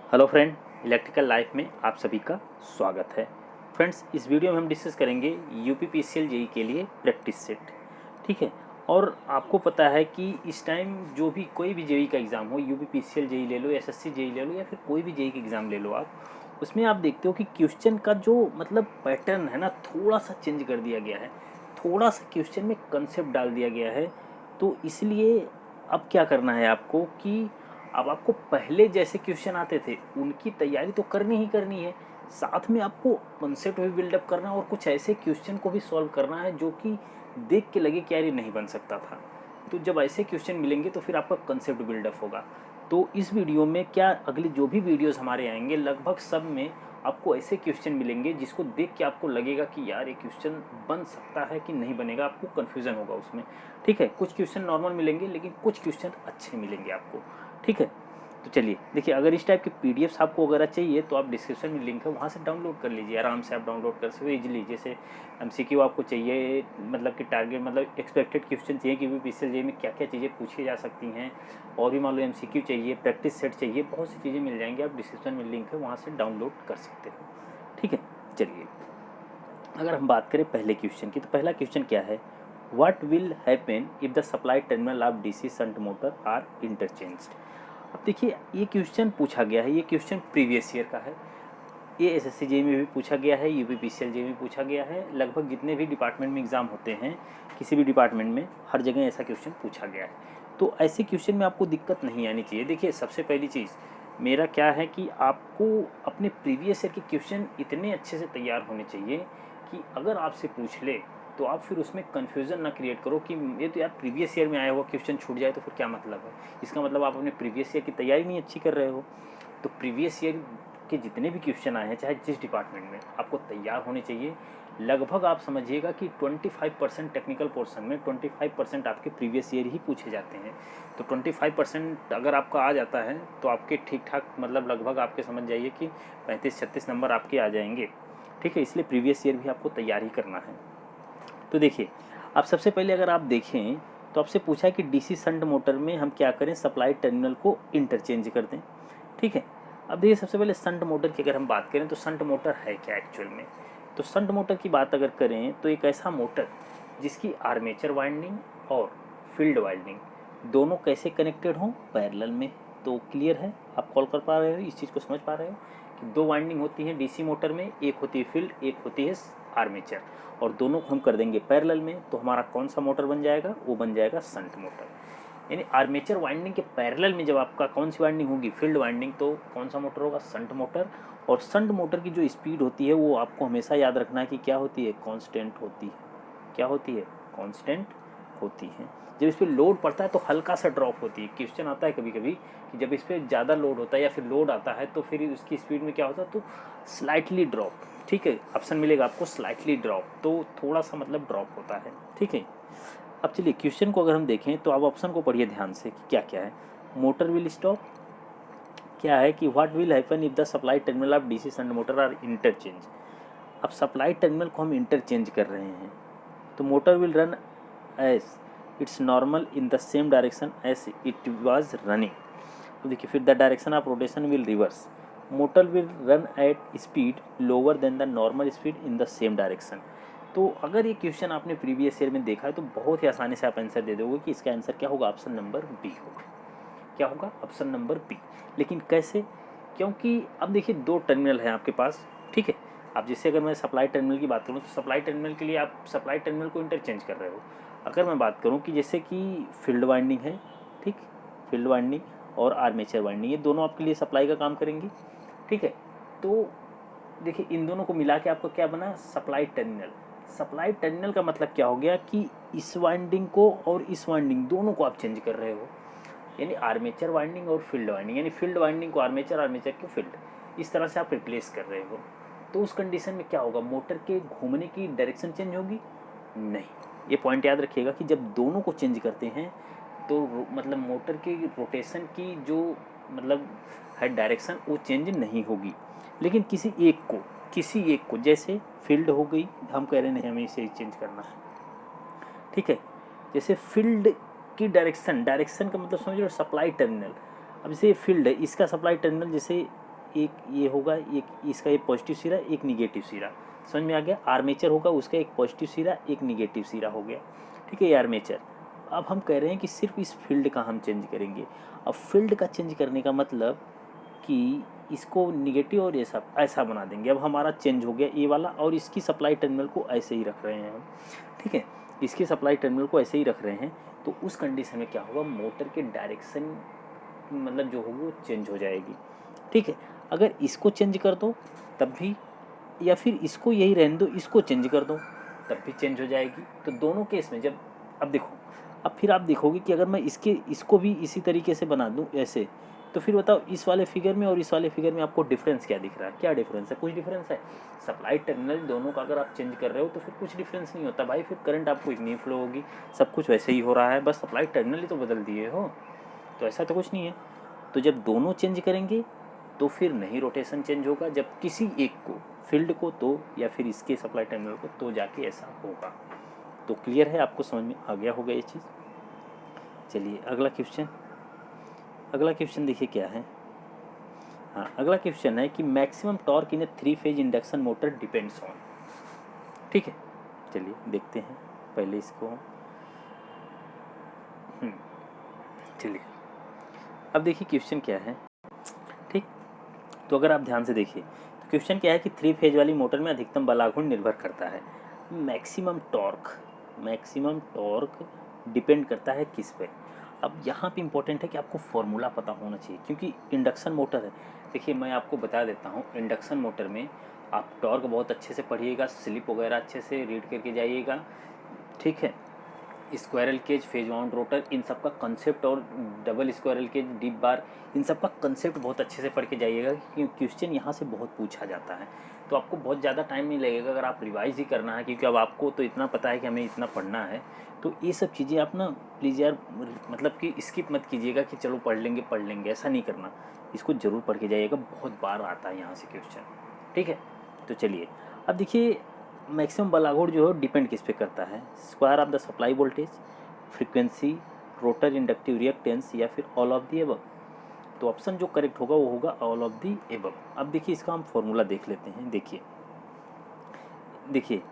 Hello friend, electrical life में आप सभी का स्वागत है। फ्रेंड्स, इस वीडियो में हम डिस्कस करेंगे यूपीपीसीएल जेई के लिए प्रैक्टिस सेट। ठीक है। और आपको पता है कि इस टाइम जो भी कोई भी जेई का एग्ज़ाम हो, यूपीपीसीएल जेई ले लो, एसएससी जेई ले लो या फिर कोई भी जेई का एग्ज़ाम ले लो आप, उसमें आप देखते हो कि क्वेश्चन का जो मतलब पैटर्न है ना, थोड़ा सा चेंज कर दिया गया है। थोड़ा सा क्वेश्चन में कंसेप्ट डाल दिया गया है। तो इसलिए अब क्या करना है आपको कि अब आपको पहले जैसे क्वेश्चन आते थे उनकी तैयारी तो करनी ही करनी है, साथ में आपको कॉन्सेप्ट भी बिल्डअप करना है और कुछ ऐसे क्वेश्चन को भी सॉल्व करना है जो कि देख के लगे कि यार ये नहीं बन सकता था। तो जब ऐसे क्वेश्चन मिलेंगे तो फिर आपका कॉन्सेप्ट बिल्डअप होगा। तो इस वीडियो में क्या अगले जो भी वीडियोस हमारे आएंगे लगभग सब में आपको ऐसे क्वेश्चन मिलेंगे जिसको देख के आपको लगेगा कि यार ये क्वेश्चन बन सकता है कि नहीं बनेगा, आपको कन्फ्यूज़न होगा उसमें। ठीक है, कुछ क्वेश्चन नॉर्मल मिलेंगे लेकिन कुछ क्वेश्चन अच्छे मिलेंगे आपको। ठीक है। तो चलिए देखिए, अगर इस टाइप के पीडीएफ्स आपको वगैरह चाहिए तो आप डिस्क्रिप्शन में लिंक है, वहाँ से डाउनलोड कर लीजिए। आराम से आप डाउनलोड कर सकते हो इजीली। जैसे एमसीक्यू आपको चाहिए, मतलब कि टारगेट मतलब एक्सपेक्टेड क्वेश्चन चाहिए कि पीसीएल जे में क्या क्या चीज़ें पूछी जा सकती हैं, और भी मान लो एमसीक्यू चाहिए, प्रैक्टिस सेट चाहिए, बहुत सी चीज़ें मिल जाएंगी। आप डिस्क्रिप्शन में लिंक है, वहाँ से डाउनलोड कर सकते हो। ठीक है। चलिए, अगर हम बात करें पहले क्वेश्चन की, तो पहला क्वेश्चन क्या है, what will happen if the supply terminal of DC shunt motor are interchanged. अब देखिए, ये क्वेश्चन पूछा गया है, ये क्वेश्चन प्रीवियस ईयर का है। ये एसएससी जेई में भी पूछा गया है, यूपीपीसीएल जेई में पूछा गया है। लगभग जितने भी डिपार्टमेंट में एग्ज़ाम होते हैं, किसी भी डिपार्टमेंट में, हर जगह ऐसा क्वेश्चन पूछा गया है। तो ऐसे क्वेश्चन में आपको दिक्कत नहीं आनी चाहिए। देखिए, सबसे पहली चीज़ मेरा क्या है कि आपको अपने प्रीवियस ईयर के क्वेश्चन इतने अच्छे से तैयार होने चाहिए कि अगर आपसे पूछ ले तो आप फिर उसमें कन्फ्यूज़न ना क्रिएट करो कि ये तो यार प्रीवियस ईयर में आया हुआ क्वेश्चन छूट जाए तो फिर क्या मतलब है। इसका मतलब आप अपने प्रीवियस ईयर की तैयारी नहीं अच्छी कर रहे हो। तो प्रीवियस ईयर के जितने भी क्वेश्चन आए हैं, चाहे जिस डिपार्टमेंट में, आपको तैयार होने चाहिए। लगभग आप समझिएगा कि 25% टेक्निकल पोर्शन में 25% आपके प्रीवियस ईयर ही पूछे जाते हैं। तो 25% अगर आपका आ जाता है तो आपके ठीक ठाक, मतलब लगभग आपके समझ जाइए कि 35-36 नंबर आपके आ जाएंगे। ठीक है, इसलिए प्रीवियस ईयर भी आपको तैयार ही करना है। तो देखिए, अब सबसे पहले अगर आप देखें तो आपसे पूछा है कि डीसी शंट मोटर में हम क्या करें, सप्लाई टर्मिनल को इंटरचेंज कर दें। ठीक है। अब देखिए, सबसे पहले शंट मोटर की अगर हम बात करें तो शंट मोटर है क्या एक्चुअल में। तो शंट मोटर की बात अगर करें तो एक ऐसा मोटर जिसकी आर्मेचर वाइंडिंग और फील्ड वाइंडिंग दोनों कैसे कनेक्टेड हों, पैरेलल में। तो क्लियर है, आप कॉल कर पा रहे हो, इस चीज़ को समझ पा रहे हो कि दो वाइंडिंग होती हैं डीसी मोटर में, एक होती है फील्ड, एक होती है आर्मेचर, और दोनों को हम कर देंगे पैरेलल में। तो हमारा कौन सा मोटर बन जाएगा, वो बन जाएगा शंट मोटर। यानी आर्मेचर वाइंडिंग के पैरेलल में जब आपका कौन सी वाइंडिंग होगी, फील्ड वाइंडिंग, तो कौन सा मोटर होगा, शंट मोटर। और शंट मोटर की जो स्पीड होती है वो आपको हमेशा याद रखना है कि क्या होती है, कांस्टेंट होती है। क्या होती है, कांस्टेंट होती है। जब इस पर लोड पड़ता है तो हल्का सा ड्रॉप होती है। क्वेश्चन आता है कभी कभी कि जब इस पर ज़्यादा लोड होता है या फिर लोड आता है तो फिर उसकी स्पीड में क्या होता है, तो स्लाइटली ड्रॉप। ठीक है, ऑप्शन मिलेगा आपको स्लाइटली ड्रॉप, तो थोड़ा सा मतलब ड्रॉप होता है। ठीक है। अब चलिए, क्वेश्चन को अगर हम देखें तो आप ऑप्शन को पढ़िए ध्यान से कि क्या क्या है। मोटर विल स्टॉप, क्या है कि what will happen if the supply terminal of DC shunt motor are interchange. अब सप्लाई टर्मिनल को हम इंटरचेंज कर रहे हैं तो motor will run as its normal in the same direction as it was running. तो देखिए, फिर the direction of rotation will reverse. Motor will run at speed lower than the normal speed in the same direction. तो अगर ये question आपने previous year में देखा है तो बहुत ही आसानी से आप आंसर दे दोगे कि इसका आंसर क्या होगा, ऑप्शन नंबर बी होगा। क्या होगा, ऑप्शन नंबर बी। लेकिन कैसे, क्योंकि अब देखिए दो टर्मिनल हैं आपके पास। ठीक है। अब जैसे अगर मैं सप्लाई टर्मिनल की बात करूँ तो सप्लाई टर्मिनल के लिए आप सप्लाई टर्मिनल को इंटरचेंज कर रहे हो। अगर मैं बात करूँ कि जैसे कि फील्ड वाइंडिंग है, ठीक, फील्ड वाइंडिंग और आर्मेचर वाइंडिंग, ये दोनों आपके लिए सप्लाई का काम करेंगी। ठीक है। तो देखिए, इन दोनों को मिला के आपका क्या बना, सप्लाई टर्मिनल। सप्लाई टर्मिनल का मतलब क्या हो गया कि इस वाइंडिंग को और इस वाइंडिंग दोनों को आप चेंज कर रहे हो। यानी आर्मेचर वाइंडिंग और फील्ड वाइंडिंग, यानी फील्ड वाइंडिंग को आर्मेचर, आर्मेचर को फील्ड, इस तरह से आप रिप्लेस कर रहे हो। तो उस कंडीशन में क्या होगा, मोटर के घूमने की डायरेक्शन चेंज होगी नहीं। ये पॉइंट याद रखिएगा कि जब दोनों को चेंज करते हैं तो मतलब मोटर की रोटेशन की जो मतलब है डायरेक्शन, वो चेंज नहीं होगी। लेकिन किसी एक को जैसे फील्ड हो गई, हम कह रहे नहीं हमें इसे चेंज करना है। ठीक है। जैसे फील्ड की डायरेक्शन, डायरेक्शन का मतलब समझ लो सप्लाई टर्मिनल। अब जैसे ये फील्ड है, इसका सप्लाई टर्मिनल जैसे एक ये होगा, एक इसका एक पॉजिटिव सिरा, एक निगेटिव सिरा। समझ में आ गया? आर्मेचर होगा, उसका एक पॉजिटिव सिरा, एक निगेटिव सिरा हो गया। ठीक है, ये आर्मेचर। अब हम कह रहे हैं कि सिर्फ इस फील्ड का हम चेंज करेंगे। अब फील्ड का चेंज करने का मतलब कि इसको निगेटिव और ऐसा ऐसा बना देंगे। अब हमारा चेंज हो गया ये वाला, और इसकी सप्लाई टर्मिनल को ऐसे ही रख रहे हैं हम। ठीक है, इसकी सप्लाई टर्मिनल को ऐसे ही रख रहे हैं, तो उस कंडीशन में क्या होगा, मोटर के डायरेक्शन मतलब जो होगी वो चेंज हो जाएगी। ठीक है, अगर इसको चेंज कर दो तब भी, या फिर इसको यही रहने दो, इसको चेंज कर दो तब भी चेंज हो जाएगी। तो दोनों केस में जब, अब देखो, अब फिर आप देखोगे कि अगर मैं इसको भी इसी तरीके से बना दूं ऐसे, तो फिर बताओ इस वाले फिगर में और इस वाले फिगर में आपको डिफरेंस क्या दिख रहा है? क्या डिफरेंस है? कुछ डिफरेंस है? सप्लाई टर्मिनल दोनों का अगर आप चेंज कर रहे हो तो फिर कुछ डिफरेंस नहीं होता भाई, फिर करंट आपको इतनी फ्लो होगी, सब कुछ वैसे ही हो रहा है, बस सप्लाई टर्मिनल ही तो बदल दिए हो, तो ऐसा तो कुछ नहीं है। तो जब दोनों चेंज करेंगे तो फिर नहीं रोटेशन चेंज होगा, जब किसी एक को, फील्ड को तो, या फिर इसके सप्लाई टर्मिनल को तो जाके ऐसा होगा। तो क्लियर है, आपको समझ में आ गया होगा ये चीज़। चलिए अगला क्वेश्चन, अगला क्वेश्चन देखिए क्या है। हाँ, अगला क्वेश्चन है कि maximum torque in A 3 phase induction motor depends on. ठीक है, चलिए देखते हैं पहले इसको। चलिए अब देखिए क्वेश्चन क्या है। ठीक, तो अगर आप ध्यान से देखिए तो क्वेश्चन क्या है कि 3 फेज वाली मोटर में अधिकतम बल आघूर्ण निर्भर करता है। मैक्सिमम टॉर्क डिपेंड करता है किस पे? अब यहाँ पे इम्पोर्टेंट है कि आपको फॉर्मूला पता होना चाहिए, क्योंकि इंडक्शन मोटर है। देखिए मैं आपको बता देता हूँ, इंडक्शन मोटर में आप टॉर्क बहुत अच्छे से पढ़िएगा, स्लिप वगैरह अच्छे से रीड करके जाइएगा। ठीक है, squirrel cage, phase wound rotor, इन सब का कंसेप्ट, और double squirrel cage, deep bar, इन सब का कंसेप्ट बहुत अच्छे से पढ़ के जाइएगा, क्योंकि क्वेश्चन यहाँ से बहुत पूछा जाता है। तो आपको बहुत ज़्यादा टाइम नहीं लगेगा अगर आप रिवाइज ही करना है, क्योंकि अब आपको तो इतना पता है कि हमें इतना पढ़ना है। तो ये सब चीज़ें आप ना प्लीज़ यार, मतलब कि स्किप मत कीजिएगा कि चलो पढ़ लेंगे, ऐसा नहीं करना। इसको ज़रूर पढ़ के जाइएगा, बहुत बार आता है यहाँ से क्वेश्चन। ठीक है, तो चलिए अब देखिए, मैक्सिमम बल आघूर्ण जो है डिपेंड किस पे करता है? Square of the supply voltage, frequency, rotor inductive reactance, या फिर ऑल ऑफ दी एबव। तो ऑप्शन जो करेक्ट होगा वो होगा ऑल ऑफ दी एबव। अब देखिए इसका हम फॉर्मूला देख लेते हैं। देखिए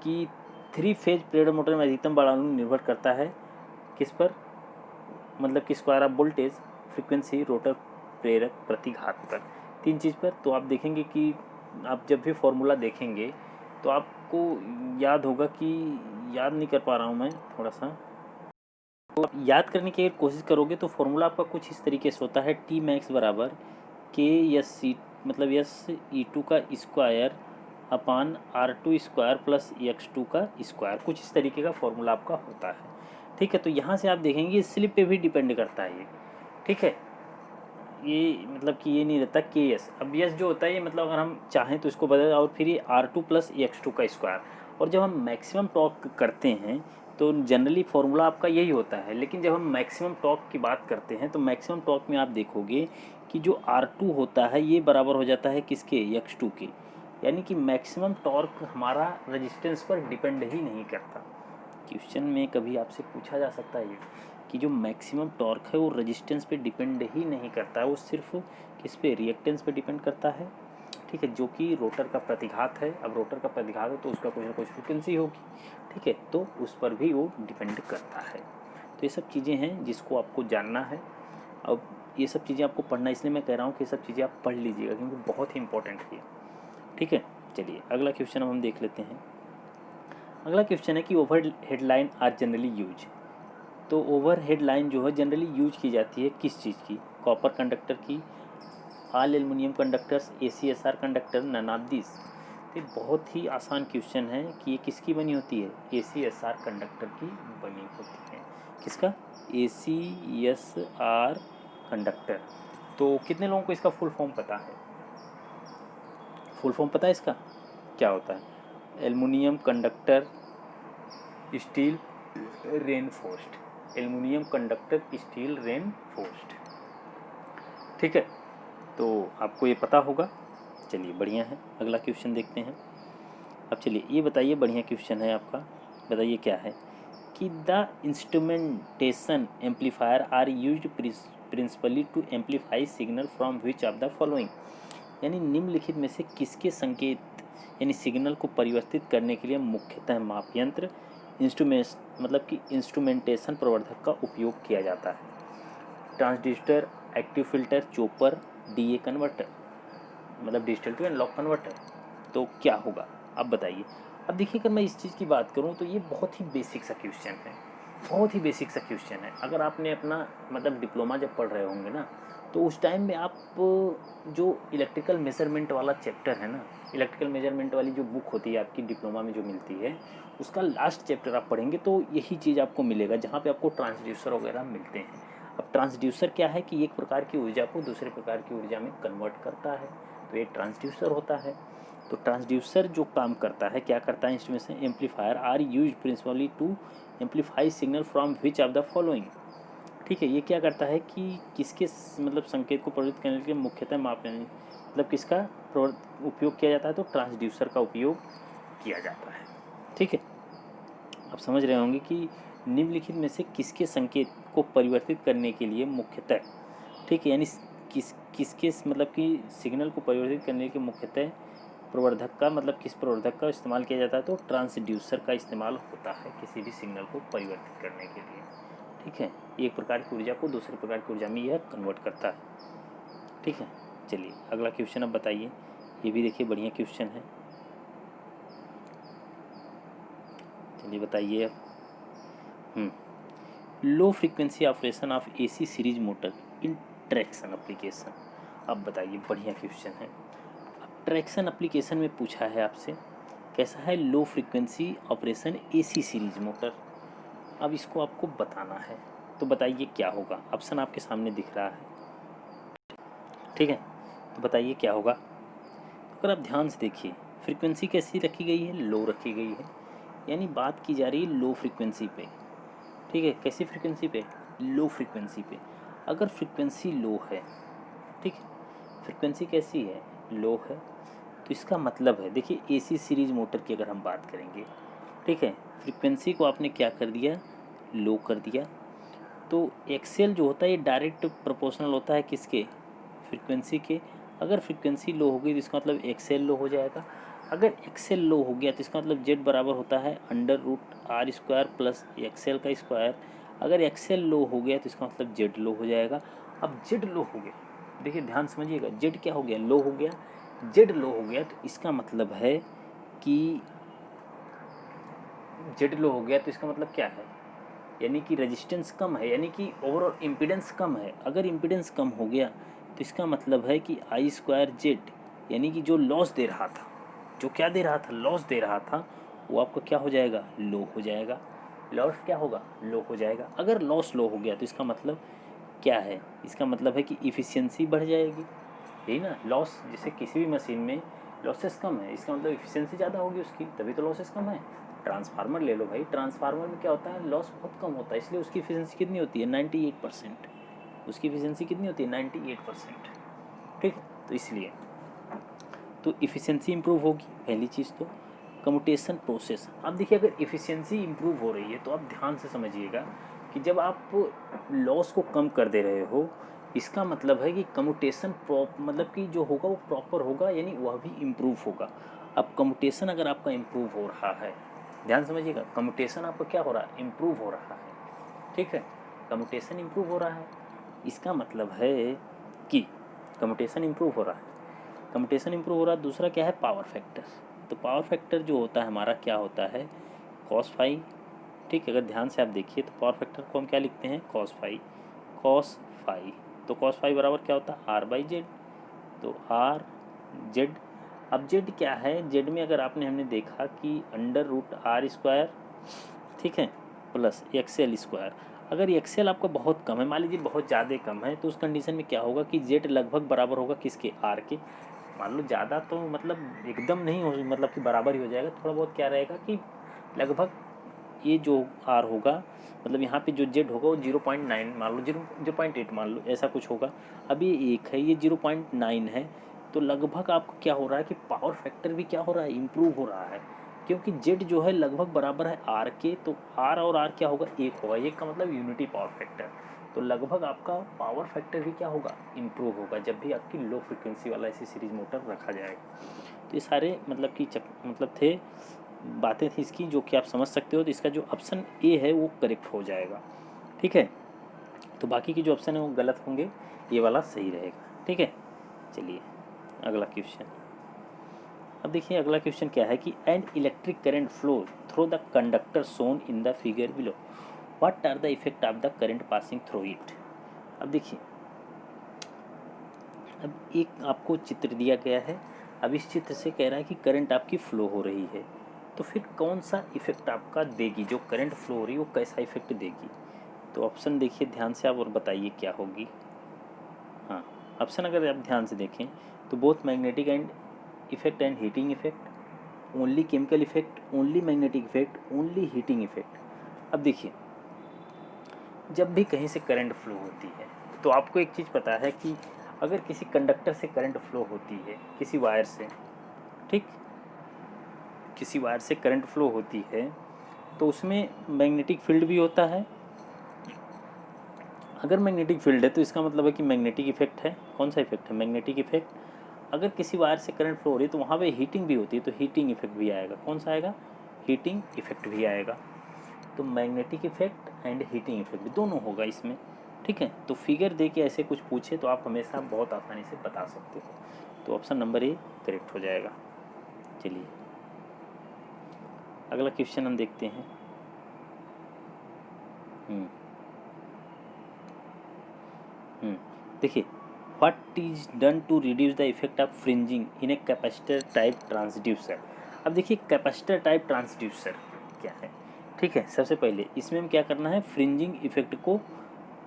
कि 3 फेज प्रेरण मोटर में अधिकतम बल आघूर्ण निर्भर करता है किस पर? मतलब कि square of voltage, frequency, rotor प्रेरक प्रतिघात पर, 3 चीज़ पर। तो आप देखेंगे कि आप जब भी फॉर्मूला देखेंगे तो आपको याद होगा कि, याद नहीं कर पा रहा हूँ मैं थोड़ा सा, तो आप याद करने की कोशिश करोगे तो फॉर्मूला आपका कुछ इस तरीके से होता है, टी मैक्स बराबर के एस सी, मतलब एस ई टू का square upon R two square plus X two का स्क्वायर, कुछ इस तरीके का फॉर्मूला आपका होता है। ठीक है, तो यहाँ से आप देखेंगे स्लिप पे भी डिपेंड करता है ये। ठीक है, ये मतलब कि ये नहीं रहता के एस। अब एस जो होता है ये मतलब अगर हम चाहें तो इसको बदल, और फिर ये R two plus X two का स्क्वायर। और जब हम मैक्सिमम टॉर्क करते हैं तो जनरली फॉर्मूला आपका यही होता है, लेकिन जब हम मैक्सिमम टॉर्क की बात करते हैं तो मैक्सिमम टॉर्क में आप देखोगे कि जो आर टू होता है ये बराबर हो जाता है किसके? एक्स टू के। यानी कि मैक्सिमम टॉर्क हमारा रजिस्टेंस पर डिपेंड ही नहीं करता। क्वेश्चन में कभी आपसे पूछा जा सकता है ये कि जो मैक्सिमम टॉर्क है वो रेजिस्टेंस पे डिपेंड ही नहीं करता है, वो सिर्फ किस पे? रिएक्टेंस पे डिपेंड करता है। ठीक है, जो कि रोटर का प्रतिघात है। अब रोटर का प्रतिघात है तो उसका कुछ ना कुछ फ्रिक्वेंसी होगी। ठीक है, तो उस पर भी वो डिपेंड करता है। तो ये सब चीज़ें हैं जिसको आपको जानना है। अब ये सब चीज़ें आपको पढ़ना, इसलिए मैं कह रहा हूँ कि ये सब चीज़ें आप पढ़ लीजिएगा, क्योंकि बहुत ही इंपॉर्टेंट है। ठीक है, चलिए अगला क्वेश्चन हम देख लेते हैं। अगला क्वेश्चन है कि over headline are generally use. तो ओवर हेड लाइन जो है जनरली यूज की जाती है किस चीज़ की? कॉपर कंडक्टर की, all aluminium conductors, ACSR conductor, none of this. ये बहुत ही आसान क्वेश्चन है कि ये किसकी बनी होती है? ACSR कंडक्टर की बनी होती है। किसका? ACSR conductor. तो कितने लोगों को इसका फुल फॉर्म पता है? फुल फॉर्म पता है इसका क्या होता है? Aluminium conductor steel reinforced, aluminium conductor steel reinforced. ठीक है, तो आपको ये पता होगा। चलिए बढ़िया है, अगला क्वेश्चन देखते हैं। अब चलिए ये बताइए, बढ़िया क्वेश्चन है आपका, बताइए क्या है कि the instrumentation amplifier are used principally to amplify signal from which of the following. यानी निम्नलिखित में से किसके संकेत यानी सिग्नल को परिवर्तित करने के लिए मुख्यतः माप यंत्र इंस्ट्रूमेंटेशन प्रवर्धक का उपयोग किया जाता है? Transducer, active filter, chopper, DA converter, मतलब डिजिटल टू एनालॉग कन्वर्टर। तो क्या होगा अब बताइए। अब देखिए, अगर मैं इस चीज़ की बात करूँ तो ये बहुत ही बेसिक सा क्वेश्चन है, बहुत ही बेसिक सा क्वेश्चन है। अगर आपने अपना मतलब डिप्लोमा जब पढ़ रहे होंगे ना, तो उस टाइम में आप जो इलेक्ट्रिकल मेजरमेंट वाला चैप्टर है ना, इलेक्ट्रिकल मेजरमेंट वाली जो बुक होती है आपकी डिप्लोमा में जो मिलती है, उसका लास्ट चैप्टर आप पढ़ेंगे तो यही चीज़ आपको मिलेगा, जहाँ पे आपको ट्रांसड्यूसर वगैरह मिलते हैं। अब ट्रांसड्यूसर क्या है कि एक प्रकार की ऊर्जा को दूसरे प्रकार की ऊर्जा में कन्वर्ट करता है, तो ये ट्रांसड्यूसर होता है। तो ट्रांसड्यूसर जो काम करता है, क्या करता है, instrumentation amplifier are use principally to amplify signal from which of the following. ठीक है, ये क्या करता है कि किसके मतलब संकेत को प्रदर्शित करने के लिए मुख्यतः मापदंड मतलब किसका उपयोग किया जाता है, तो ट्रांसड्यूसर का उपयोग किया जाता है। ठीक है, आप समझ रहे होंगे कि निम्नलिखित में से किसके संकेत को परिवर्तित करने के लिए मुख्यतः, ठीक है, यानी किसके मतलब कि सिग्नल को परिवर्तित करने के मुख्यतः प्रवर्धक का मतलब किस प्रवर्धक का इस्तेमाल किया जाता है, तो ट्रांसड्यूसर का इस्तेमाल होता है किसी भी सिग्नल को परिवर्तित करने के लिए। ठीक है, एक प्रकार की ऊर्जा को दूसरे प्रकार की ऊर्जा में यह कन्वर्ट करता है। ठीक है, चलिए अगला क्वेश्चन अब बताइए। ये भी देखिए बढ़िया क्वेश्चन है, चलिए बताइए अब। Low frequency operation of AC series motor in traction application. अब बताइए, बढ़िया क्वेश्चन है। अब ट्रैक्शन एप्लीकेशन में पूछा है आपसे कैसा है low frequency operation AC series motor. अब इसको आपको बताना है, तो बताइए क्या होगा। ऑप्शन आपके सामने दिख रहा है, ठीक है, तो बताइए क्या होगा। अगर आप ध्यान से देखिए, फ्रीक्वेंसी कैसी रखी गई है, लो रखी गई है, यानी बात की जा रही है लो फ्रीक्वेंसी पे। ठीक है, कैसी फ्रीक्वेंसी पे, लो फ्रीक्वेंसी पे। अगर फ्रीक्वेंसी लो है, ठीक है, फ्रीक्वेंसी कैसी है, लो है, तो इसका मतलब है, देखिए एसी सीरीज मोटर की अगर हम बात करेंगे, ठीक है, फ्रीक्वेंसी को आपने क्या कर दिया, लो कर दिया, तो एक्सेल जो होता है ये डायरेक्ट प्रोपोर्शनल होता है किसके, फ्रीक्वेंसी के। अगर फ्रीक्वेंसी लो हो गई तो इसका मतलब एक्सेल लो हो जाएगा। अगर एक्सेल लो हो गया तो इसका मतलब जेड बराबर होता है under root R square plus XL का स्क्वायर। अगर एक्सेल लो हो गया तो इसका मतलब जेड लो हो जाएगा। अब जेड लो हो गया, देखिए ध्यान समझिएगा, जेड क्या हो गया, लो हो गया, जेड लो हो गया, तो इसका मतलब है कि जेड लो हो गया तो इसका मतलब क्या है, यानी कि रेजिस्टेंस कम है, यानी कि ओवरऑल इम्पीडेंस कम है। अगर इम्पीडेंस कम हो गया तो इसका मतलब है कि आई स्क्वायर जेड, यानी कि जो लॉस दे रहा था, जो क्या दे रहा था, लॉस दे रहा था, वो आपका क्या हो जाएगा, लो हो जाएगा। लॉस क्या होगा, लो हो जाएगा। अगर लॉस लो हो गया तो इसका मतलब क्या है, इसका मतलब है कि इफ़िशियंसी बढ़ जाएगी, यही ना। लॉस जैसे किसी भी मशीन में लॉसेस कम है, इसका मतलब इफ़िशियंसी ज़्यादा होगी उसकी, तभी तो लॉसेस कम है। ट्रांसफार्मर ले लो भाई, ट्रांसफार्मर में क्या होता है, लॉस बहुत कम होता है, इसलिए उसकी इफिशियंसी कितनी होती है, 98%। उसकी इफिशियंसी कितनी होती है, 98%। ठीक है, तो इसलिए तो इफिशियंसी इंप्रूव होगी, पहली चीज़ तो। कम्यूटेशन प्रोसेस, अब देखिए अगर इफिशियंसी इंप्रूव हो रही है तो आप ध्यान से समझिएगा कि जब आप लॉस को कम कर दे रहे हो, इसका मतलब है कि कम्यूटेशन मतलब कि जो होगा वो प्रॉपर होगा, यानी वह भी इम्प्रूव होगा। अब कम्यूटेशन अगर आपका इम्प्रूव हो रहा है, ध्यान समझिएगा, कम्यूटेशन आपका क्या हो रहा है, इम्प्रूव हो रहा है। ठीक है, कम्यूटेशन इम्प्रूव हो रहा है, इसका मतलब है कि कम्यूटेशन इम्प्रूव हो रहा है, कम्यूटेशन इम्प्रूव हो रहा है। दूसरा क्या है, पावर फैक्टर। तो पावर फैक्टर जो होता है हमारा क्या होता है, कॉस फाई। ठीक है, अगर ध्यान से आप देखिए तो पावर फैक्टर को हम क्या लिखते हैं, कॉस फाई, कॉस फाई। तो कॉस फाई बराबर क्या होता है, आर बाई जेड। तो आर जेड, अब जेड क्या है, जेड में अगर आपने हमने देखा कि अंडर रूट आर स्क्वायर, ठीक है, प्लस एक्सेल स्क्वायर। अगर एक्सेल आपका बहुत कम है, मान लीजिए बहुत ज़्यादा कम है, तो उस कंडीशन में क्या होगा कि जेड लगभग बराबर होगा किसके, आर के। मान लो ज़्यादा तो मतलब एकदम नहीं हो, मतलब कि बराबर ही हो जाएगा, थोड़ा बहुत क्या रहेगा कि लगभग ये जो आर होगा, मतलब यहाँ पे जो जेड होगा वो 0.9 मान लो, 0.8 मान लो, ऐसा कुछ होगा। अब ये एक है, ये 0.9 है, तो लगभग आपको क्या हो रहा है कि पावर फैक्टर भी क्या हो रहा है, इम्प्रूव हो रहा है, क्योंकि जेड जो है लगभग बराबर है आर के। तो आर और आर क्या होगा, एक होगा, एक का मतलब यूनिटी पावर फैक्टर। तो लगभग आपका पावर फैक्टर भी क्या होगा, इम्प्रूव होगा जब भी आपकी लो फ्रिक्वेंसी वाला ऐसी सीरीज मोटर रखा जाएगा। तो ये सारे मतलब कि मतलब थे बातें थी इसकी जो कि आप समझ सकते हो। तो इसका जो ऑप्शन ए है वो करेक्ट हो जाएगा, ठीक है। तो बाकी के जो ऑप्शन है वो गलत होंगे, ये वाला सही रहेगा, ठीक है। चलिए अगला क्वेश्चन। अब देखिए अगला क्वेश्चन क्या है कि an electric current flow through the conductor shown in the figure below, what are the effect of the current passing through it. अब देखिए, अब एक आपको चित्र दिया गया है। अब इस चित्र से कह रहा है कि करंट आपकी फ्लो हो रही है, तो फिर कौन सा इफेक्ट आपका देगी, जो करंट फ्लो हो रही है वो कैसा इफेक्ट देगी। तो ऑप्शन देखिए ध्यान से आप और बताइए क्या होगी। हाँ, ऑप्शन अगर आप ध्यान से देखें तो both magnetic and effect and heating effect, only chemical effect, only magnetic effect, only heating effect. अब देखिए, जब भी कहीं से करंट फ्लो होती है तो आपको एक चीज़ पता है कि अगर किसी कंडक्टर से करंट फ्लो होती है, किसी वायर से, ठीक, किसी वायर से करंट फ्लो होती है तो उसमें मैग्नेटिक फील्ड भी होता है। अगर मैग्नेटिक फील्ड है तो इसका मतलब है कि मैग्नेटिक इफेक्ट है। कौन सा इफेक्ट है, मैग्नेटिक इफेक्ट। अगर किसी वायर से करंट फ्लो हो रही है तो वहाँ पे हीटिंग भी होती है, तो हीटिंग इफेक्ट भी आएगा। कौन सा आएगा, हीटिंग इफेक्ट भी आएगा। तो magnetic effect and heating effect दोनों होगा इसमें, ठीक है। तो फिगर दे के ऐसे कुछ पूछे तो आप हमेशा बहुत आसानी से बता सकते हो। तो ऑप्शन नंबर ए करेक्ट हो जाएगा। चलिए अगला क्वेश्चन हम देखते हैं। देखिए, what is done to reduce the effect of fringing in a capacitor type transducer. अब देखिए कैपेसिटर टाइप ट्रांसड्यूसर क्या है, ठीक है। सबसे पहले इसमें हम क्या करना है, फ्रिंजिंग इफेक्ट को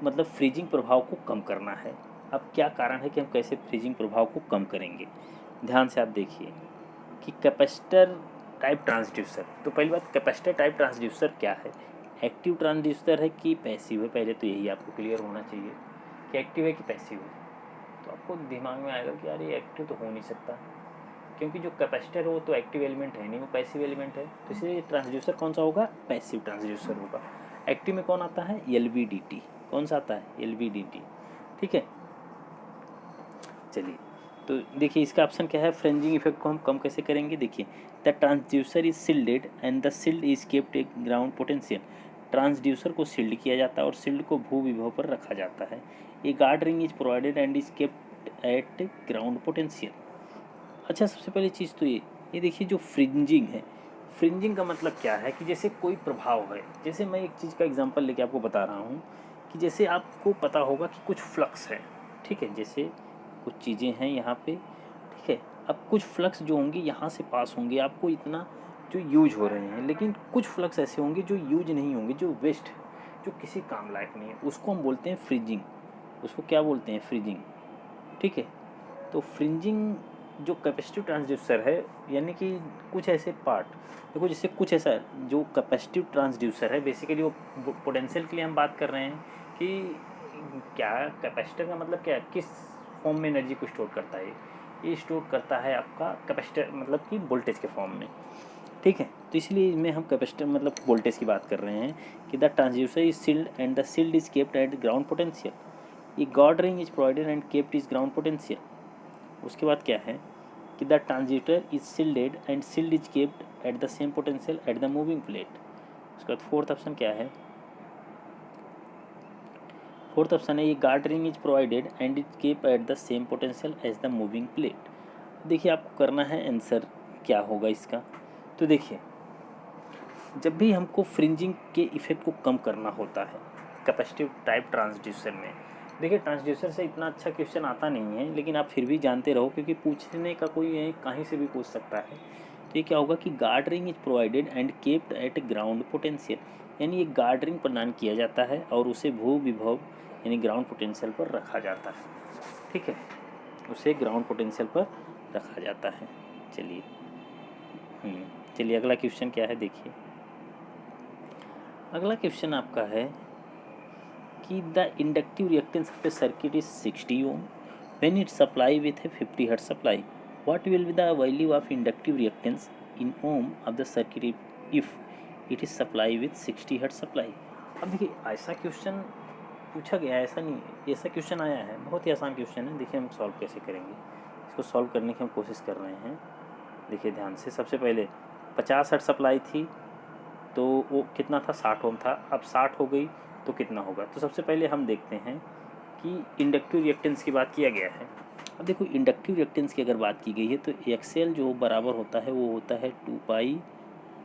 मतलब फ्रीजिंग प्रभाव को कम करना है। अब क्या कारण है कि हम कैसे फ्रीजिंग प्रभाव को कम करेंगे, ध्यान से आप देखिए कि कैपेसिटर टाइप ट्रांसड्यूसर। तो पहली बात, कैपेसिटर टाइप ट्रांसड्यूसर क्या है, एक्टिव ट्रांसड्यूसर है कि पैसिव है, पहले तो यही आपको क्लियर होना चाहिए कि एक्टिव है कि पैसिव है। तो आपको दिमाग में आएगा कि यार ये एक्टिव तो हो नहीं सकता, क्योंकि जो कैपेसिटर है वो तो एक्टिव एलिमेंट है नहीं, वो पैसिव एलिमेंट है। तो इसलिए ट्रांसड्यूसर कौन सा होगा, पैसिव ट्रांसड्यूसर होगा। एक्टिव में कौन आता है, LVDT। कौन सा आता है, LVDT, ठीक है। चलिए तो देखिए इसका ऑप्शन क्या है, फ्रिंजिंग इफेक्ट को हम कम कैसे करेंगे। देखिए, the transducer is shielded and the shield is kept a ground potential. Transducer को शिल्ड किया जाता है और शिल्ड को भू विभव पर रखा जाता है। A guard ring is provided and is kept at ground potential. अच्छा, सबसे पहली चीज़ तो ये देखिए जो फ्रिंजिंग है, फ्रिंजिंग का मतलब क्या है कि जैसे कोई प्रभाव है। जैसे मैं एक चीज़ का एग्जांपल लेके आपको बता रहा हूँ कि जैसे आपको पता होगा कि कुछ फ्लक्स है, ठीक है, जैसे कुछ चीज़ें हैं यहाँ पे, ठीक है। अब कुछ फ्लक्स जो होंगे यहाँ से पास होंगे, आपको इतना जो यूज हो रहे हैं, लेकिन कुछ फ्लक्स ऐसे होंगे जो यूज नहीं होंगे, जो वेस्ट, जो किसी काम लायक नहीं है, उसको हम बोलते हैं फ्रिंजिंग। उसको क्या बोलते हैं, फ्रिंजिंग, ठीक है। तो फ्रिंजिंग जो कैपेसिटिव ट्रांसड्यूसर है, यानी कि कुछ ऐसे पार्ट देखो, जैसे कुछ ऐसा जो कैपेसिटिव ट्रांसड्यूसर है, बेसिकली वो पोटेंशियल के लिए हम बात कर रहे हैं कि क्या कैपेसिटर का मतलब क्या है, किस फॉर्म में एनर्जी को स्टोर करता है। ये स्टोर करता है आपका कैपेसिटर मतलब कि वोल्टेज के फॉर्म में, ठीक है। तो इसलिए इसमें हम कैपेसिटर मतलब वोल्टेज की बात कर रहे हैं कि the transducer is shielded and the shielded is kept at ground potential. ये guard ring is provided and kept is ground potential. उसके बाद क्या है कि the transistor is shielded and shield is kept at the same potential at the moving plate. उसके बाद fourth option क्या है, फोर्थ ऑप्शन है ये guard ring is provided and is kept at the same potential as the moving plate. देखिए आपको करना है आंसर क्या होगा इसका। तो देखिए, जब भी हमको फ्रिंजिंग के इफेक्ट को कम करना होता है कैपेसिटिव टाइप ट्रांसड्यूसर में, देखिए ट्रांसड्यूसर से इतना अच्छा क्वेश्चन आता नहीं है, लेकिन आप फिर भी जानते रहो क्योंकि पूछने का कोई है, कहीं से भी पूछ सकता है। तो ये क्या होगा कि guard ring is provided and capped eight ground potential, यानी ये गार्ड रिंग प्रदान किया जाता है और उसे भू विभव यानी ग्राउंड पोटेंशियल पर रखा जाता है, ठीक है, उसे ग्राउंड पोटेंशियल पर रखा जाता है। चलिए चलिए अगला क्वेश्चन क्या है, देखिए अगला क्वेश्चन आपका है कि the inductive reactance of a circuit is 60 ohm when it supply with a 50 hertz supply, what will be the value of inductive reactance in ohm of the circuit if it is supply with 60 hertz supply. अब देखिए ऐसा question पूछा गया है, ऐसा नहीं है, ऐसा क्वेश्चन आया है, बहुत ही आसान क्वेश्चन है। देखिए हम सॉल्व कैसे करेंगे, इसको सॉल्व करने की हम कोशिश कर रहे हैं। देखिए ध्यान से, सबसे पहले 50 हर्ट्ज सप्लाई थी तो वो कितना था, 60 ओम था। अब 60 हो गई तो कितना होगा। तो सबसे पहले हम देखते हैं कि इंडक्टिव रिएक्टेंस की बात किया गया है। अब देखो इंडक्टिव रिएक्टेंस की अगर बात की गई है तो एक्सएल जो बराबर होता है वो होता है 2 पाई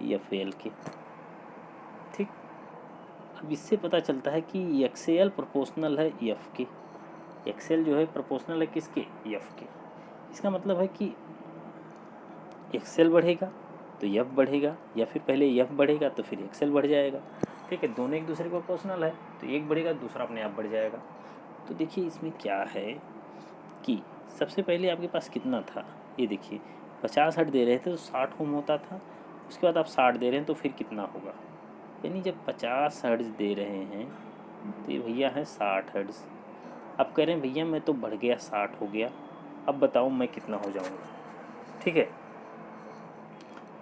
एफ एल के। ठीक, अब इससे पता चलता है कि एक्सएल प्रोपोर्शनल है एफ के। एक्सएल जो है प्रोपोर्शनल है किसके, एफ के। इसका मतलब है कि एक्सएल बढ़ेगा तो एफ बढ़ेगा, या फिर पहले एफ बढ़ेगा तो फिर एक्सएल बढ़ जाएगा। ठीक है, दोनों एक दूसरे के प्रोपोर्शनल है तो एक बढ़ेगा दूसरा अपने आप बढ़ जाएगा। तो देखिए इसमें क्या है कि सबसे पहले आपके पास कितना था, ये देखिए 50 हर्ट्ज दे रहे थे तो 60 ओम होता था। उसके बाद आप 60 दे रहे हैं तो फिर कितना होगा, यानी जब 50 हर्ट्ज दे रहे हैं तो ये भैया है 60 हर्ट्ज। अब कह रहे हैं भैया मैं तो बढ़ गया 60 हो गया, अब बताओ मैं कितना हो जाऊँगा। ठीक है,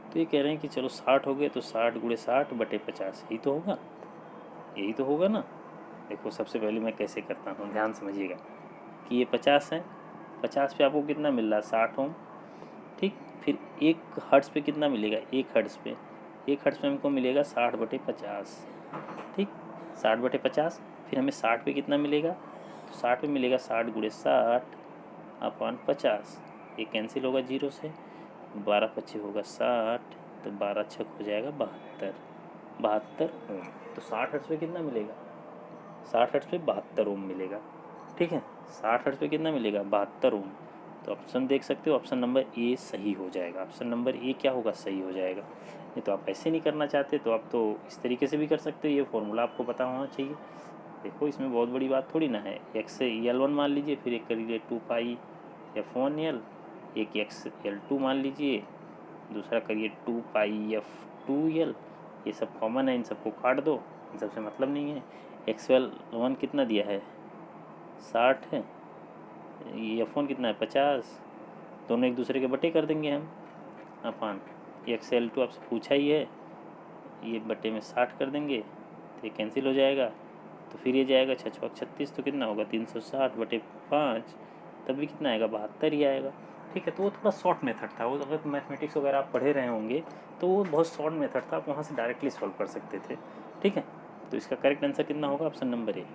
तो ये कह रहे हैं कि चलो 60 हो गए तो 60 गुणे 60 बटे 50, यही तो होगा, यही तो होगा ना। देखो सबसे पहले मैं कैसे करता हूँ, ध्यान समझिएगा कि ये 50 है, 50 पे आपको कितना मिल रहा है, 60 ओम। ठीक, फिर 1 हर्ट्ज पे कितना मिलेगा, 1 हर्ट्ज पे, 1 हर्ट्ज पे हमको मिलेगा 60 बटे 50। ठीक, 60 बटे 50, फिर हमें 60 पे कितना मिलेगा, तो 60 पे मिलेगा 60 गुणे 60 अपॉन 50। ये कैंसिल होगा जीरो से, 12 पच्चीस होगा 60, तो 12 छक हो जाएगा 72, 72 ओम। तो 60 हर्ट्ज पे कितना मिलेगा, 60 हर्ट्ज पे 72 ओम मिलेगा। ठीक है, 60 हर्ट्ज पे कितना मिलेगा, 72 ओम। तो ऑप्शन देख सकते हो, ऑप्शन नंबर ए सही हो जाएगा। ऑप्शन नंबर ए क्या होगा, सही हो जाएगा। नहीं तो आप ऐसे नहीं करना चाहते तो आप तो इस तरीके से भी कर सकते हो, ये फॉर्मूला आपको पता होना चाहिए। देखो इसमें बहुत बड़ी बात थोड़ी ना है, एक्स से L1 मान लीजिए, फिर एक करिए 2 पाई F1L, एक XL2 मान लीजिए, दूसरा करिए 2 पाई F2L। ये सब कॉमन है, इन सबको काट दो, इन सबसे मतलब नहीं है। XL1 कितना दिया है, 60 है, F1 कितना है, 50, दोनों एक दूसरे के बटे कर देंगे हम अपान। XL2 आपसे पूछा ही है, ये बटे में 60 कर देंगे तो ये कैंसिल हो जाएगा। तो फिर ये जाएगा 6 36, तो कितना होगा 360 बटे 5, तब भी कितना आएगा, 72 ही आएगा। ठीक है, तो वो थोड़ा शॉर्ट मेथड था, वो अगर मैथमेटिक्स वगैरह आप पढ़े रहे होंगे तो वो बहुत शॉर्ट मेथड था, आप वहाँ से डायरेक्टली सॉल्व कर सकते थे। ठीक है, तो इसका करेक्ट आंसर कितना होगा, ऑप्शन नंबर ए।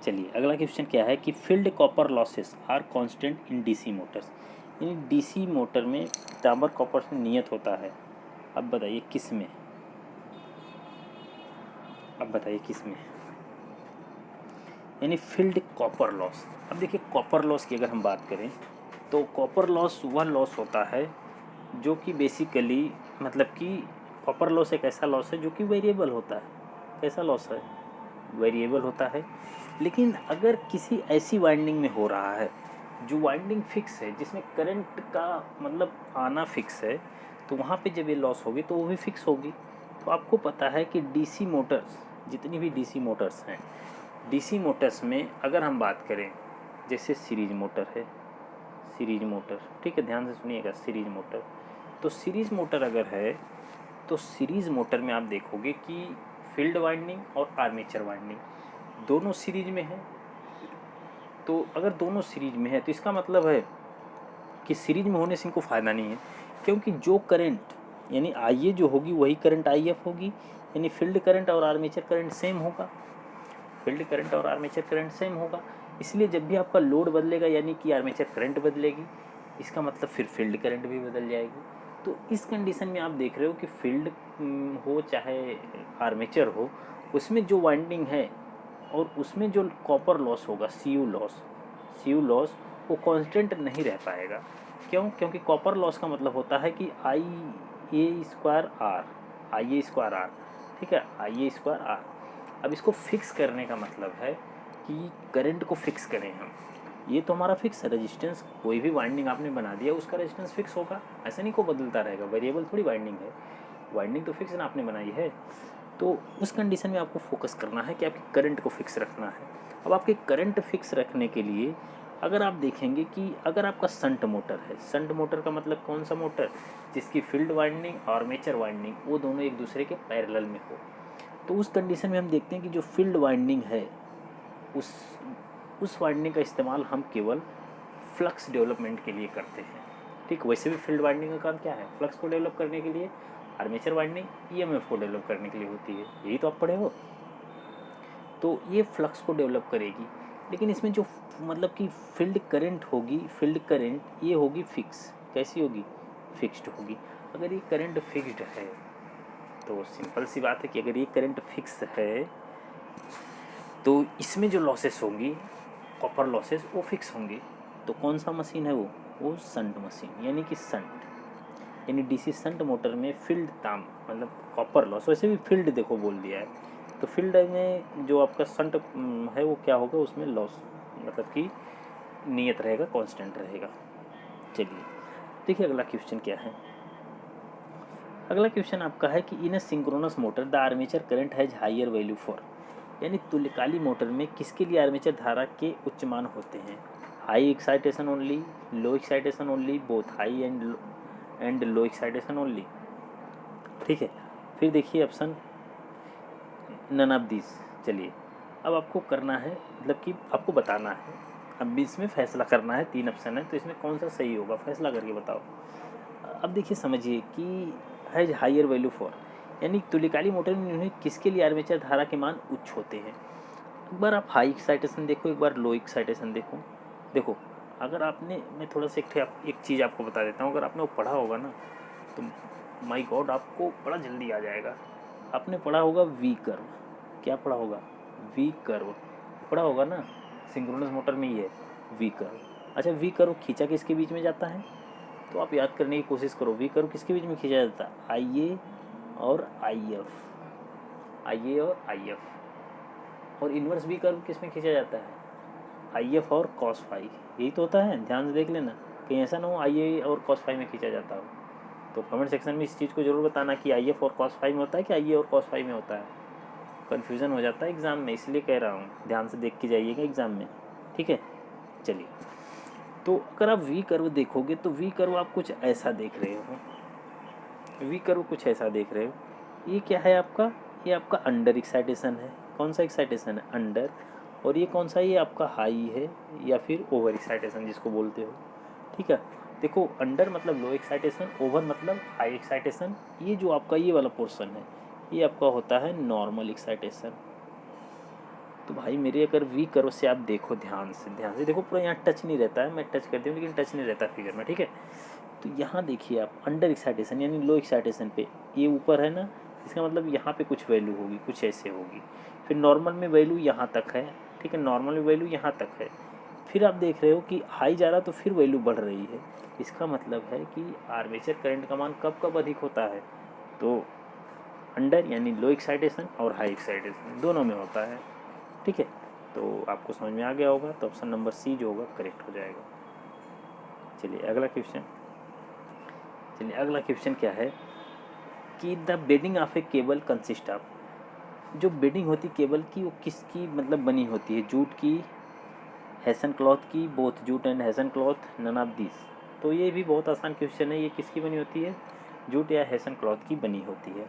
चलिए अगला क्वेश्चन क्या है कि field copper losses are constant in DC motors. यानी डीसी मोटर में तांबर कॉपर से नियत होता है। अब बताइए किस में, अब बताइए किस में, यानी फील्ड कॉपर लॉस। अब देखिए कॉपर लॉस की अगर हम बात करें तो कॉपर लॉस वह लॉस होता है जो कि बेसिकली मतलब कि कॉपर लॉस एक ऐसा लॉस है जो कि वेरिएबल होता है। कैसा लॉस है, वेरिएबल होता है। लेकिन अगर किसी ऐसी वाइंडिंग में हो रहा है जो वाइंडिंग फिक्स है, जिसमें करंट का मतलब आना फिक्स है, तो वहाँ पे जब ये लॉस होगी तो वो भी फिक्स होगी। तो आपको पता है कि डीसी मोटर्स, जितनी भी डीसी मोटर्स हैं, डीसी मोटर्स में अगर हम बात करें जैसे सीरीज मोटर है, सीरीज मोटर, ठीक है ध्यान से सुनिएगा, सीरीज मोटर। तो सीरीज मोटर अगर है तो सीरीज मोटर में आप देखोगे कि फील्ड वाइंडिंग और आर्मेचर वाइंडिंग दोनों सीरीज में है। तो अगर दोनों सीरीज में है तो इसका मतलब है कि सीरीज में होने से इनको फ़ायदा नहीं है, क्योंकि जो करंट यानी आई ए जो होगी वही करंट आई एफ होगी, यानी फील्ड करंट और आर्मेचर करंट सेम होगा, फील्ड करंट और आर्मेचर करंट सेम होगा। इसलिए जब भी आपका लोड बदलेगा यानी कि आर्मेचर करंट बदलेगी, इसका मतलब फिर फील्ड करंट भी बदल जाएगी। तो इस कंडीशन में आप देख रहे हो कि फील्ड हो चाहे आर्मेचर हो, उसमें जो वाइंडिंग है और उसमें जो कॉपर लॉस होगा, सी यू लॉस वो कांस्टेंट नहीं रह पाएगा। क्यों, क्योंकि कॉपर लॉस का मतलब होता है कि आई ए स्क्वायर आर, ठीक है, आई ए स्क्वायर आर। अब इसको फिक्स करने का मतलब है कि करंट को फिक्स करें हम। ये तो हमारा फिक्स है, रेजिस्टेंस कोई भी वाइंडिंग आपने बना दिया उसका रेजिस्टेंस फिक्स होगा, ऐसा नहीं को बदलता रहेगा, वेरिएबल थोड़ी वाइंडिंग है, वाइंडिंग तो फिक्स ना आपने बनाई है। तो उस कंडीशन में आपको फोकस करना है कि आपके करंट को फिक्स रखना है। अब आपके करंट फिक्स रखने के लिए अगर आप देखेंगे कि अगर आपका संट मोटर है, संट मोटर का मतलब कौन सा मोटर, जिसकी फील्ड वाइंडिंग और आर्मेचर वाइंडिंग वो दोनों एक दूसरे के पैरेलल में हो, तो उस कंडीशन में हम देखते हैं कि जो फील्ड वाइंडिंग है उस वाइंडिंग का इस्तेमाल हम केवल फ्लक्स डेवलपमेंट के लिए करते हैं। ठीक, वैसे भी फील्ड वाइंडिंग का काम क्या है? फ्लक्स को डेवलप करने के लिए। आर्मेचर वाइंडिंग ईएमएफ को डेवलप करने के लिए होती है, यही तो आप पढ़े हो। तो ये फ्लक्स को डेवलप करेगी, लेकिन इसमें जो मतलब कि फील्ड करंट होगी, फील्ड करंट ये होगी फिक्स। कैसी होगी? फिक्स्ड होगी। अगर ये करंट फिक्स्ड है तो सिंपल सी बात है कि अगर ये करंट फिक्स है तो इसमें जो लॉसेस होंगी, कॉपर लॉसेस, वो फिक्स होंगी। तो कौन सा मशीन है वो शंट मशीन, यानी कि शंट, यानी डीसी शंट मोटर में फील्ड ताम मतलब कॉपर लॉस, वैसे भी फील्ड देखो बोल दिया है, तो फील्ड में जो आपका शंट है वो क्या होगा, उसमें लॉस मतलब कि नियत रहेगा, कांस्टेंट रहेगा। चलिए देखिए अगला क्वेश्चन क्या है। अगला क्वेश्चन आपका है कि in a synchronous motor the armature current has higher value for, यानी तुल्यकाली मोटर में किसके लिए आर्मेचर धारा के उच्च मान होते हैं? High excitation only, low excitation only, both high and low excitation only. ठीक है, फिर देखिए ऑप्शन नन ऑफ दिस। चलिए अब आपको करना है, मतलब कि आपको बताना है, अब भी इसमें फैसला करना है। 3 ऑप्शन है तो इसमें कौन सा सही होगा, फैसला करके बताओ। अब देखिए समझिए कि हैज हायर वैल्यू फॉर, यानी तुल्यकाली मोटर में उन्हें किसके लिए आर्मेचर धारा के मान उच्च होते हैं। एक बार आप हाई एक्साइटेशन देखो, एक बार लो एक्साइटेशन देखो। देखो अगर आपने, मैं थोड़ा सा एक चीज़ आपको बता देता हूँ, अगर आपने वो पढ़ा होगा ना तो माय गॉड आपको बड़ा जल्दी आ जाएगा। आपने पढ़ा होगा वी कर्व। क्या पढ़ा होगा? वी कर्व पढ़ा होगा ना, सिंक्रोनस मोटर में ही है वी कर्व। अच्छा, वी कर्व खींचा किसके बीच में जाता है? तो आप याद करने की कोशिश करो, वी कर्व किसके बीच में खींचा जाता है? आई ए और आई एफ, आई ए और आई एफ। और इन्वर्स वी कर्व किस में खींचा जाता है? आई एफ और कॉस फाई, यही तो होता है। ध्यान से देख लेना, कहीं ऐसा ना हो आई ए और कॉस फाई में खींचा जाता हो। तो कमेंट सेक्शन में इस चीज़ को जरूर बताना कि आई एफ और कॉस फाई में होता है कि आई ए और कॉस फाई में होता है। कन्फ्यूज़न हो जाता है एग्ज़ाम में, इसलिए कह रहा हूँ, ध्यान से देख के जाइएगा एग्ज़ाम में। ठीक है, चलिए तो अगर आप वी कर्व देखोगे तो वी कर्व आप कुछ ऐसा देख रहे हो, वी कर्व कुछ ऐसा देख रहे हो। ये क्या है आपका? ये आपका अंडर एक्साइटेशन है। कौन सा एक्साइटेशन है? अंडर। और ये कौन सा? ये आपका हाई है या फिर ओवर एक्साइटेशन जिसको बोलते हो। ठीक है, देखो अंडर मतलब लो एक्साइटेशन, ओवर मतलब हाई एक्साइटेशन। ये जो आपका ये वाला पोर्शन है ये आपका होता है नॉर्मल एक्साइटेशन। तो भाई मेरे अगर वी कर्व से आप देखो, ध्यान से देखो, पूरा यहाँ टच नहीं रहता है, मैं टच करती हूँ लेकिन टच नहीं रहता फिगर में। ठीक है, तो यहाँ देखिए आप अंडर एक्साइटेशन यानी लो एक्साइटेशन पे ये ऊपर है ना, इसका मतलब यहाँ पे कुछ वैल्यू होगी, कुछ ऐसे होगी। फिर नॉर्मल में वैल्यू यहाँ तक है। ठीक है, नॉर्मल में वैल्यू यहाँ तक है। फिर आप देख रहे हो कि हाई जा रहा तो फिर वैल्यू बढ़ रही है। इसका मतलब है कि आर्मेचर करंट का मान कब कब अधिक होता है? तो अंडर यानी लो एक्साइटेशन और हाई एक्साइटेशन दोनों में होता है। ठीक है, तो आपको समझ में आ गया होगा, तो ऑप्शन नंबर सी जो होगा करेक्ट हो जाएगा। चलिए अगला क्वेश्चन क्या है कि the bedding of a cable consist of, जो बेडिंग होती केबल की वो किसकी मतलब बनी होती है? जूट की, हैसन क्लॉथ की, both jute and hessian cloth, none of this. तो ये भी बहुत आसान क्वेश्चन है, ये किसकी बनी होती है? जूट या हैसन क्लॉथ की बनी होती है।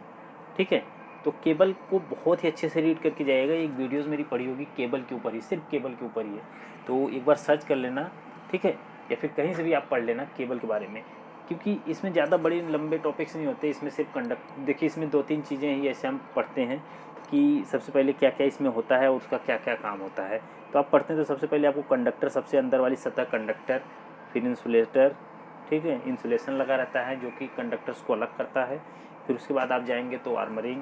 ठीक है, तो केबल को बहुत ही अच्छे से रीड करके जाएगा। एक वीडियोस मेरी पड़ी होगी केबल के ऊपर ही, सिर्फ केबल के ऊपर ही है, तो एक बार सर्च कर लेना। ठीक है, या फिर कहीं से भी आप पढ़ लेना केबल के बारे में, क्योंकि इसमें ज़्यादा बड़े लंबे टॉपिक्स नहीं होते। इसमें सिर्फ कंडक्ट, देखिए इसमें 2-3 चीज़ें ही ऐसे हम पढ़ते हैं कि सबसे पहले क्या क्या इसमें होता है और उसका क्या क्या काम होता है। तो आप पढ़ते हैं तो सबसे पहले आपको कंडक्टर, सबसे अंदर वाली सतह कंडक्टर, फिर इंसुलेटर। ठीक है, इंसुलेशन लगा रहता है जो कि कंडक्टर्स को अलग करता है। फिर उसके बाद आप जाएंगे तो आर्मरिंग,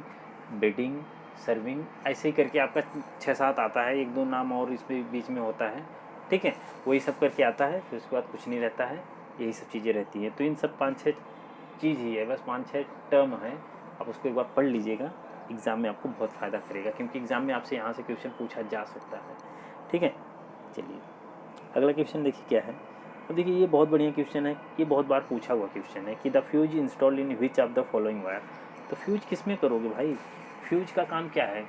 बेडिंग, सर्विंग, ऐसे ही करके आपका 6-7 आता है, 1-2 नाम और इसमें बीच में होता है। ठीक है, वही सब करके आता है। फिर उसके बाद कुछ नहीं रहता है, यही सब चीज़ें रहती हैं। तो इन सब 5-6 चीज़ ही है, बस 5-6 टर्म है। आप उसको एक बार पढ़ लीजिएगा, एग्ज़ाम में आपको बहुत फ़ायदा करेगा, क्योंकि एग्ज़ाम में आपसे यहाँ से क्वेश्चन पूछा जा सकता है। ठीक है, चलिए अगला क्वेश्चन देखिए क्या है। अब देखिए ये बहुत बढ़िया क्वेश्चन है, ये बहुत बार पूछा हुआ क्वेश्चन है कि the fuse installed in which of the following wire. तो फ्यूज किस में करोगे भाई? फ्यूज का काम क्या है?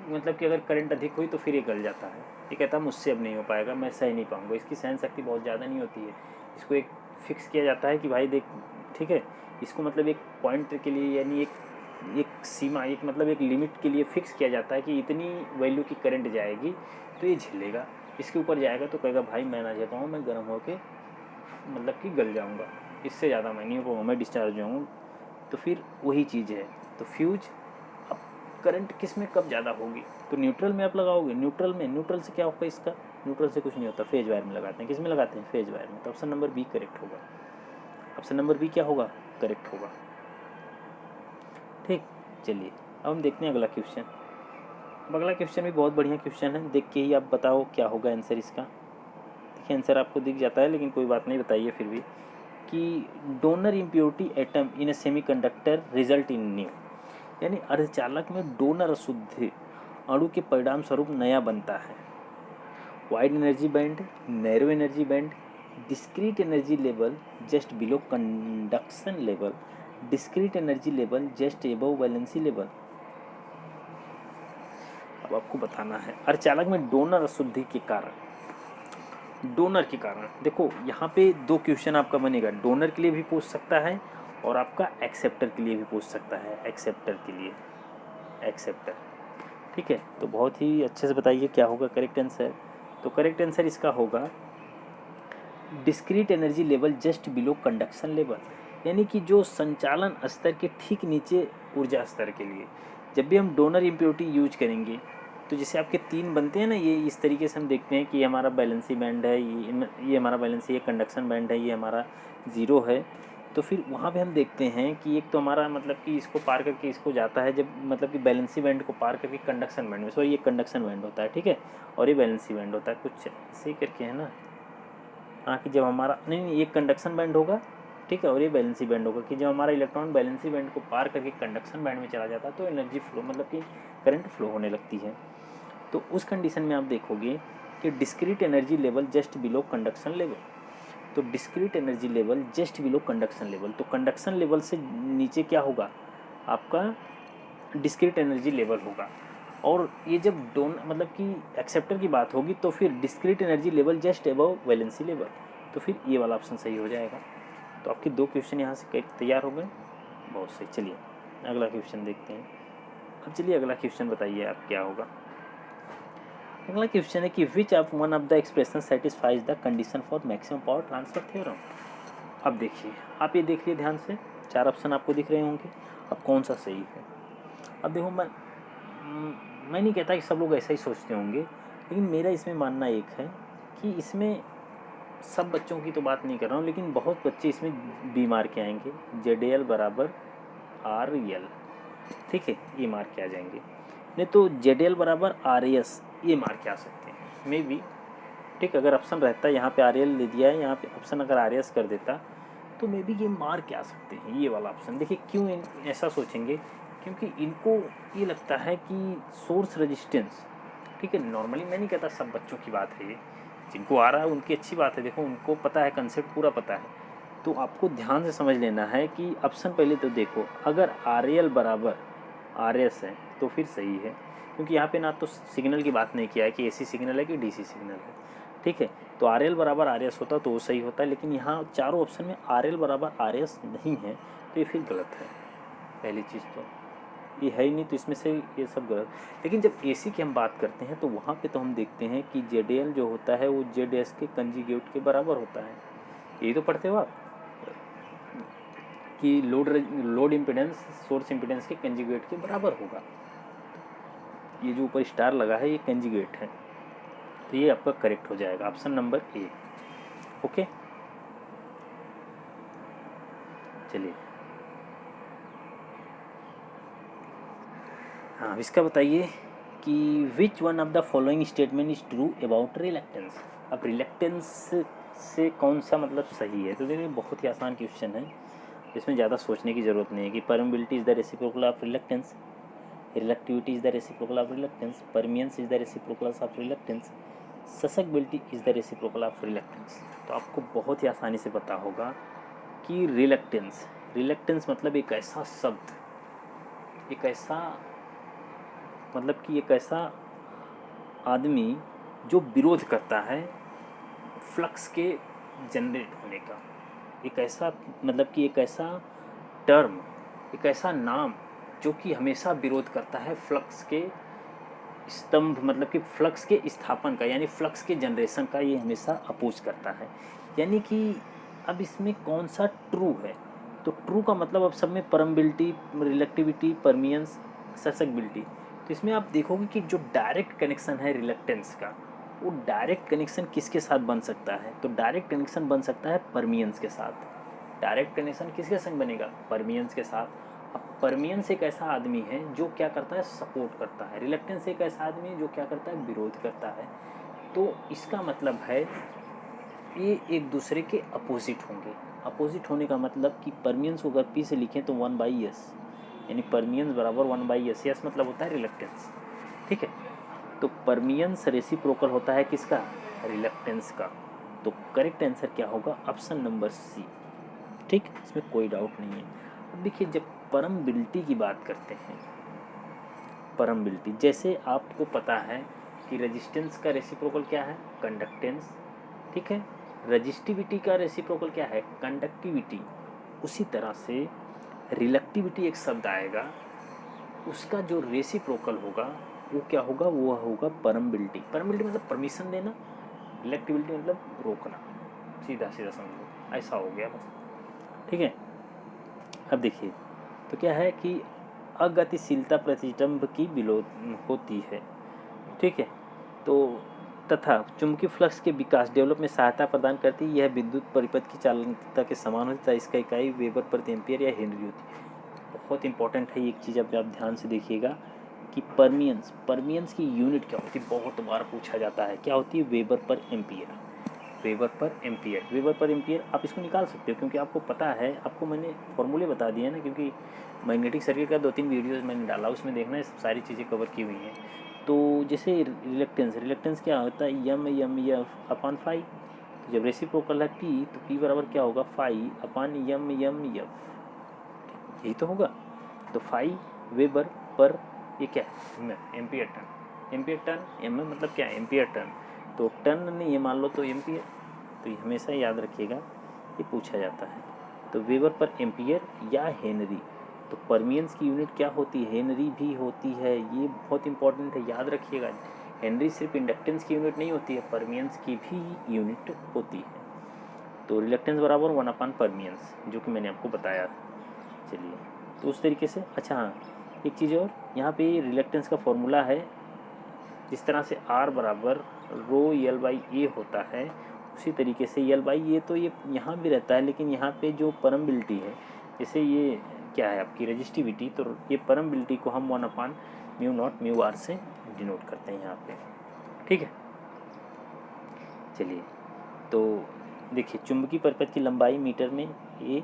मतलब कि अगर करंट अधिक हुई तो फिर ये गल जाता है। ये कहता है मुझसे अब नहीं हो पाएगा, मैं सह नहीं पाऊँगा। इसकी सहन शक्ति बहुत ज़्यादा नहीं होती है। इसको एक फिक्स किया जाता है कि भाई देख, ठीक है, इसको मतलब एक पॉइंट के लिए, यानी एक एक सीमा, एक मतलब एक लिमिट के लिए फिक्स किया जाता है कि इतनी वैल्यू की करंट जाएगी तो ये झेलेगा, इसके ऊपर जाएगा तो कहेगा भाई मैं ना झेल पाऊँ, मैं गर्म होके मतलब कि गल जाऊँगा, इससे ज़्यादा मैं नहीं हो पाऊँगा, मैं डिस्चार्ज हो जाऊँगा। तो फिर वही चीज़ है। तो फ्यूज अब करंट किस में कब ज़्यादा होगी, तो न्यूट्रल में आप लगाओगे। न्यूट्रल में, न्यूट्रल से क्या होगा इसका, न्यूट्रल से कुछ नहीं होता, फेज वायर में लगाते हैं। किस में लगाते हैं, फेज वायर में। तो ऑप्शन नंबर बी करेक्ट होगा। ऑप्शन नंबर बी क्या होगा, करेक्ट होगा। ठीक, चलिए अब हम देखते हैं अगला क्वेश्चन। अब अगला क्वेश्चन भी बहुत बढ़िया क्वेश्चन है, देख के ही आप बताओ क्या होगा आंसर इसका। देखिए आंसर आपको दिख जाता है लेकिन कोई बात नहीं, बताइए फिर भी कि donor impurity atom in A semiconductor result in new, यानी अर्धचालक में डोनर अशुद्ध अणु के परिणाम स्वरूप नया बनता है। Wide energy band, narrow energy band, discrete energy level just below conduction level, discrete energy level just above valency level. अब आपको बताना है अर्धचालक में डोनर अशुद्धि के कारण, डोनर के कारण। देखो यहाँ पे दो क्वेश्चन आपका बनेगा, डोनर के लिए भी पूछ सकता है और आपका एक्सेप्टर के लिए भी पूछ सकता है। एक्सेप्टर के लिए, एक्सेप्टर, ठीक है। तो बहुत ही अच्छे से बताइए क्या होगा करेक्ट आंसर। तो करेक्ट आंसर इसका होगा discrete energy level just below conduction level, यानी कि जो संचालन स्तर के ठीक नीचे ऊर्जा स्तर के लिए जब भी हम डोनर इम्प्योरिटी यूज करेंगे, तो जैसे आपके तीन बनते हैं ना, ये इस तरीके से हम देखते हैं कि ये हमारा बैलेंसी बैंड है, ये हमारा बैलेंसी, ये कंडक्शन बैंड है, ये हमारा ज़ीरो है। तो फिर वहाँ पे हम देखते हैं कि एक तो हमारा मतलब कि इसको पार करके इसको जाता है, जब मतलब कि बैलेंसी बैंड को पार करके कंडक्शन बैंड में, सॉरी ये कंडक्शन बैंड होता है, ठीक है, और ये बैलेंसी बैंड होता है, कुछ ऐसे ही करके है ना। हाँ कि जब हमारा नहीं, ये कंडक्शन बैंड होगा, ठीक है, और ये बैलेंसी बैंड होगा कि जब हमारा इलेक्ट्रॉन बैलेंसी बैंड को पार करके कंडक्शन बैंड में चला जाता है तो एनर्जी फ्लो मतलब कि करंट फ्लो होने लगती है। तो उस कंडीशन में आप देखोगे कि discrete energy level just below conduction level. तो discrete energy level just below conduction level, तो कंडक्शन लेवल से नीचे क्या होगा आपका, डिस्क्रीट एनर्जी लेवल होगा। और ये जब मतलब कि एक्सेप्टर की बात होगी तो फिर discrete energy level just above valency level, तो फिर ये वाला ऑप्शन सही हो जाएगा। तो आपके दो क्वेश्चन यहाँ से तैयार हो गए, बहुत सही। चलिए अगला क्वेश्चन देखते हैं। अब चलिए अगला क्वेश्चन बताइए आप क्या होगा। अगला क्वेश्चन है कि which of one of the expression satisfies the condition for maximum power transfer theorem. अब देखिए, आप ये देखिए ध्यान से, चार ऑप्शन आपको दिख रहे होंगे, अब कौन सा सही है। अब देखो मैं नहीं कहता कि सब लोग ऐसा ही सोचते होंगे, लेकिन मेरा इसमें मानना एक है कि इसमें सब बच्चों की तो बात नहीं कर रहा हूँ, लेकिन बहुत बच्चे इसमें बी मार के आएंगे, जेड बराबर आर एल, ठीक है, ये मार के आ जाएंगे। नहीं तो जेड बराबर आर एस, ये मार के आ सकते हैं मे बी, ठीक। अगर ऑप्शन रहता है यहाँ पे आर एल ले दिया है, यहाँ पे ऑप्शन अगर आर एस कर देता तो मे बी ये मार के आ सकते हैं, ये वाला ऑप्शन। देखिए क्यों ऐसा सोचेंगे, क्योंकि इनको ये लगता है कि सोर्स रेजिस्टेंस, ठीक है, नॉर्मली मैं नहीं कहता सब बच्चों की बात है ये, जिनको आ रहा है उनकी अच्छी बात है, देखो उनको पता है, कंसेप्ट पूरा पता है। तो आपको ध्यान से समझ लेना है कि ऑप्शन पहले तो देखो, अगर आर एल बराबर आर एस है तो फिर सही है, क्योंकि यहाँ पे ना तो सिग्नल की बात नहीं किया है कि एसी सिग्नल है कि डीसी सिग्नल है, ठीक है। तो आर एल बराबर आर एस होता तो वो सही होता है, लेकिन यहाँ चारों ऑप्शन में आर एल बराबर आर एस नहीं है, तो ये फिर गलत है। पहली चीज़ तो ये है ही नहीं, तो इसमें से ये सब गलत। लेकिन जब एसी की हम बात करते हैं तो वहाँ पे तो हम देखते हैं कि जेड एल जो होता है वो जेड एस के कंजुगेट के बराबर होता है, यही तो पढ़ते हो आप कि लोड इम्पिडेंस सोर्स इम्पिडेंस के कंजुगेट के बराबर होगा। ये जो ऊपर स्टार लगा है ये कंजुगेट है, तो ये आपका करेक्ट हो जाएगा, ऑप्शन नंबर ए। ओके, चलिए हाँ अब इसका बताइए कि which one of the following statement is true about reluctance. अब रिलेक्टेंस से कौन सा मतलब सही है, तो देखिए बहुत ही आसान क्वेश्चन है, इसमें ज़्यादा सोचने की ज़रूरत नहीं है कि permeability is the reciprocal of reluctance, reluctivity is the reciprocal of reluctance, permeance is the reciprocal of reluctance, susceptibility is the reciprocal of reluctance. तो आपको बहुत ही आसानी से पता होगा कि रिलेक्टेंस, रिलेक्टेंस मतलब एक ऐसा शब्द, एक ऐसा मतलब कि एक ऐसा आदमी जो विरोध करता है फ्लक्स के जनरेट होने का, एक ऐसा मतलब कि एक ऐसा टर्म, एक ऐसा नाम जो कि हमेशा विरोध करता है फ्लक्स के स्तंभ, मतलब कि फ्लक्स के स्थापन का, यानी फ्लक्स के जनरेशन का ये हमेशा अपोज करता है। यानी कि अब इसमें कौन सा ट्रू है, तो ट्रू का मतलब अब सब में परमिबिलिटी, रिलेक्टिविटी, परमियंस, ससेप्टिबिलिटी। तो इसमें आप देखोगे कि जो डायरेक्ट कनेक्शन है रिलेक्टेंस का, वो डायरेक्ट कनेक्शन किसके साथ बन सकता है, तो डायरेक्ट कनेक्शन बन सकता है परमियंस के साथ। डायरेक्ट कनेक्शन किसके संग बनेगा, परमियंस के साथ। अब परमियंस एक ऐसा आदमी है जो क्या करता है, सपोर्ट करता है। रिलेक्टेंस एक ऐसा आदमी है जो क्या करता है, विरोध करता है। तो इसका मतलब है ये एक दूसरे के अपोजिट होंगे। अपोजिट होने का मतलब कि परमियंस को अगर पी से लिखें तो 1/s, यानी परमियंस बराबर 1/s। यस मतलब होता है रिलेक्टेंस, ठीक है। तो परमियंस रेसिप्रोकल होता है किसका, रिलेक्टेंस का। तो करेक्ट आंसर क्या होगा, ऑप्शन नंबर सी, ठीक, इसमें कोई डाउट नहीं है। अब देखिए जब परमिबिलिटी की बात करते हैं, परमिबिलिटी, जैसे आपको पता है कि रेजिस्टेंस का रेसिप्रोकल क्या है, कंडक्टेंस, ठीक है। रजिस्टिविटी का रेसिप्रोकल क्या है, कंडक्टिविटी। उसी तरह से रिलेक्टिविटी एक शब्द आएगा, उसका जो रेसिप्रोकल होगा वो क्या होगा, वो होगा परमिबिलिटी। परमिबिलिटी मतलब परमिशन देना, रिलेक्टिविटी मतलब रोकना, सीधा सीधा समझो, ऐसा हो गया बस, ठीक है। अब देखिए तो क्या है कि अगतिशीलता प्रतिष्ठम्भ की विलोद होती है, ठीक है। तो तथा चुंबकीय फ्लक्स के विकास, डेवलप में सहायता प्रदान करती है। यह विद्युत परिपथ की चालकता के समान होता है। इसका इकाई वेबर प्रति एम्पियर या हेनरी होती है। बहुत इंपॉर्टेंट है एक चीज़, अब आप ध्यान से देखिएगा कि परमियंस की यूनिट क्या होती है, बहुत बार पूछा जाता है, क्या होती है, वेबर पर एम्पियर। वेबर पर एम्पियर आप इसको निकाल सकते हो, क्योंकि आपको पता है, आपको मैंने फॉर्मूले बता दिए हैं ना, क्योंकि मैग्नेटिक सर्किट का 2-3 वीडियोस मैंने डाला, उसमें देखना है सारी चीज़ें कवर की हुई हैं। तो जैसे रिलेक्टेंस क्या होता है, एम एफ अपान फाई। तो जब रेसिप्रोकल है पी, तो पी बराबर क्या होगा, फाई अपान एम एफ, यही तो होगा। तो फाई वेबर पर ये क्या है, एम्पियर टर्न, एम मतलब क्या है, एम्पियर टर्न। तो टर्न नहीं ये मान लो तो एम्पियर, तो ये हमेशा याद रखिएगा, ये पूछा जाता है। तो वेबर पर एम्पियर या हेनरी। तो परमियंस की यूनिट क्या होती है, हेनरी भी होती है, ये बहुत इंपॉर्टेंट है, याद रखिएगा। हेनरी सिर्फ इंडक्टेंस की यूनिट नहीं होती है, परमियंस की भी यूनिट होती है। तो रिलेक्टेंस बराबर 1 अपान परमियंस, जो कि मैंने आपको बताया। चलिए तो उस तरीके से, अच्छा हाँ एक चीज़ और, यहाँ पे रिलेक्टेंस का फॉर्मूला है, जिस तरह से R बराबर रो L/A होता है, उसी तरीके से L/A तो ये यहाँ भी रहता है, लेकिन यहाँ पे जो परमिबिलिटी है, जैसे ये क्या है आपकी रजिस्टिविटी, तो ये परमिबिलिटी को हम 1/μ0μr से डिनोट करते हैं यहाँ पे, ठीक है। चलिए तो देखिए चुंबकीय परिपथ की लंबाई मीटर में, ये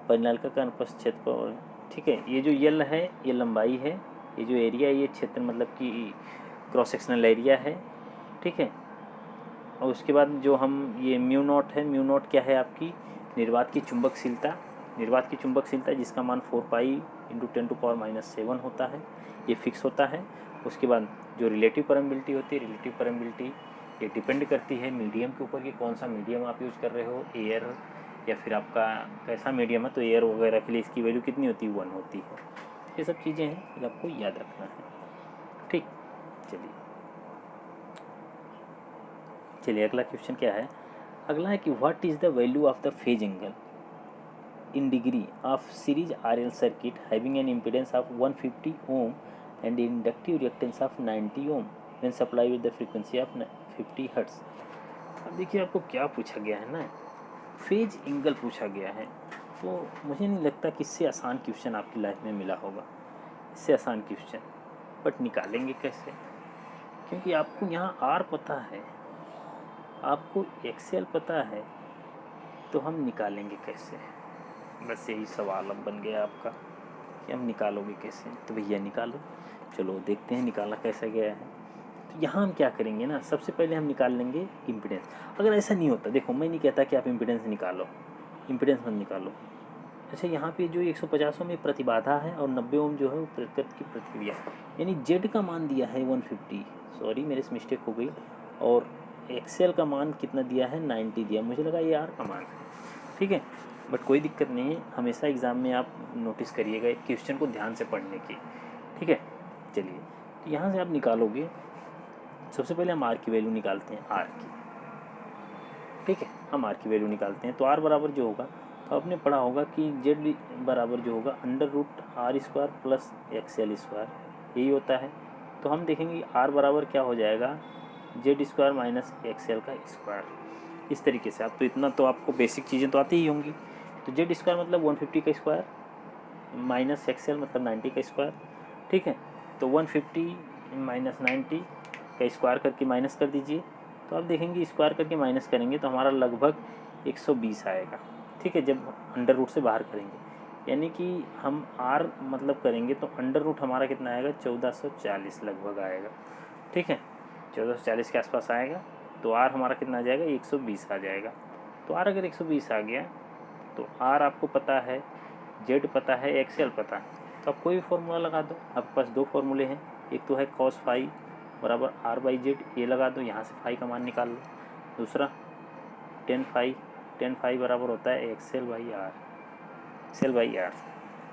परिनालिका का अनुप्रस्थ क्षेत्रफल, ठीक है। ये जो यल है ये लंबाई है, ये जो एरिया है ये क्षेत्र मतलब कि क्रॉस सेक्शनल एरिया है, ठीक है। और उसके बाद जो हम ये μ0 है, μ0 क्या है आपकी, निर्वात की चुंबकशीलता, जिसका मान 4 पाई × 10⁻⁻7 होता है, ये फिक्स होता है। उसके बाद जो रिलेटिव परमिबिलिटी होती है, रिलेटिव परमिबिलिटी ये डिपेंड करती है मीडियम के ऊपर कि कौन सा मीडियम आप यूज़ कर रहे हो, एयर या फिर आपका कैसा मीडियम है। तो एयर वगैरह के लिए इसकी वैल्यू कितनी होती है, 1 होती है। ये सब चीज़ें हैं ये आपको याद रखना है, ठीक। चलिए अगला क्वेश्चन क्या है, अगला है कि what is the value of the phase angle in degree of series RL circuit having an impedance of 150 ohm and inductive reactance of 90 ohm when supply with the frequency of 50 hertz. अब देखिए आपको क्या पूछा गया है ना, phase angle पूछा गया है। तो मुझे नहीं लगता कि इससे आसान क्वेश्चन आपकी लाइफ में मिला होगा, इससे आसान क्वेश्चन, बट निकालेंगे कैसे, क्योंकि आपको यहाँ R पता है, आपको XL पता है, तो हम निकालेंगे कैसे, बस यही सवाल अब बन गया आपका कि हम निकालोगे कैसे। तो भैया निकालो, चलो देखते हैं निकाला कैसा गया है। तो यहाँ हम क्या करेंगे ना, सबसे पहले हम निकाल लेंगे इम्पीडेंस। अगर ऐसा नहीं होता, देखो मैं नहीं कहता कि आप इम्पीडेंस निकालो, इम्पीडेंस मत निकालो। अच्छा यहाँ पे जो 150 ओम में प्रतिबाधा है और 90 ओम जो है वो प्रतिरोध की प्रतिक्रिया, यानी जेड का मान दिया है 150, सॉरी मेरे से मिस्टेक हो गई, और एक्सेल का मान कितना दिया है, 90 दिया, मुझे लगा ये आर का मान है, ठीक है। बट कोई दिक्कत नहीं है, हमेशा एग्ज़ाम में आप नोटिस करिएगा क्वेश्चन को ध्यान से पढ़ने की, ठीक है। चलिए, तो यहाँ से आप निकालोगे, सबसे पहले हम आर की वैल्यू निकालते हैं, आर की, ठीक है। हम आर की वैल्यू निकालते हैं तो आर बराबर जो होगा, तो आपने पढ़ा होगा कि जेड बराबर जो होगा under root R square plus XL square, यही होता है। तो हम देखेंगे आर बराबर क्या हो जाएगा, जेड स्क्वायर माइनस एक्सएल का स्क्वायर, इस तरीके से। आप तो इतना तो आपको बेसिक चीज़ें तो आती ही होंगी। तो जेड स्क्वायर मतलब 150 का स्क्वायर माइनस एक्सएल मतलब 90 का स्क्वायर, ठीक है। तो 150 माइनस 90 का स्क्वायर करके माइनस कर दीजिए, तो आप देखेंगे स्क्वायर करके माइनस करेंगे तो हमारा लगभग 120 आएगा, ठीक है, जब अंडर रूट से बाहर करेंगे। यानी कि हम आर मतलब करेंगे तो अंडर रूट हमारा कितना आएगा, 1440 लगभग आएगा, ठीक है, 1440 के आसपास आएगा। तो आर हमारा कितना आ जाएगा, 120 आ जाएगा। तो आर अगर 120 आ गया तो आर आपको पता है, जेड पता है, एक्सएल पता है, तो आप कोई भी फॉर्मूला लगा दो। आपके पास दो फॉर्मूले हैं, एक तो है कॉस फाई बराबर आर बाई जेड, ये लगा दो, यहाँ से फाई का मान निकाल लो। दूसरा टेन फाई बराबर होता है XL by R, XL by R,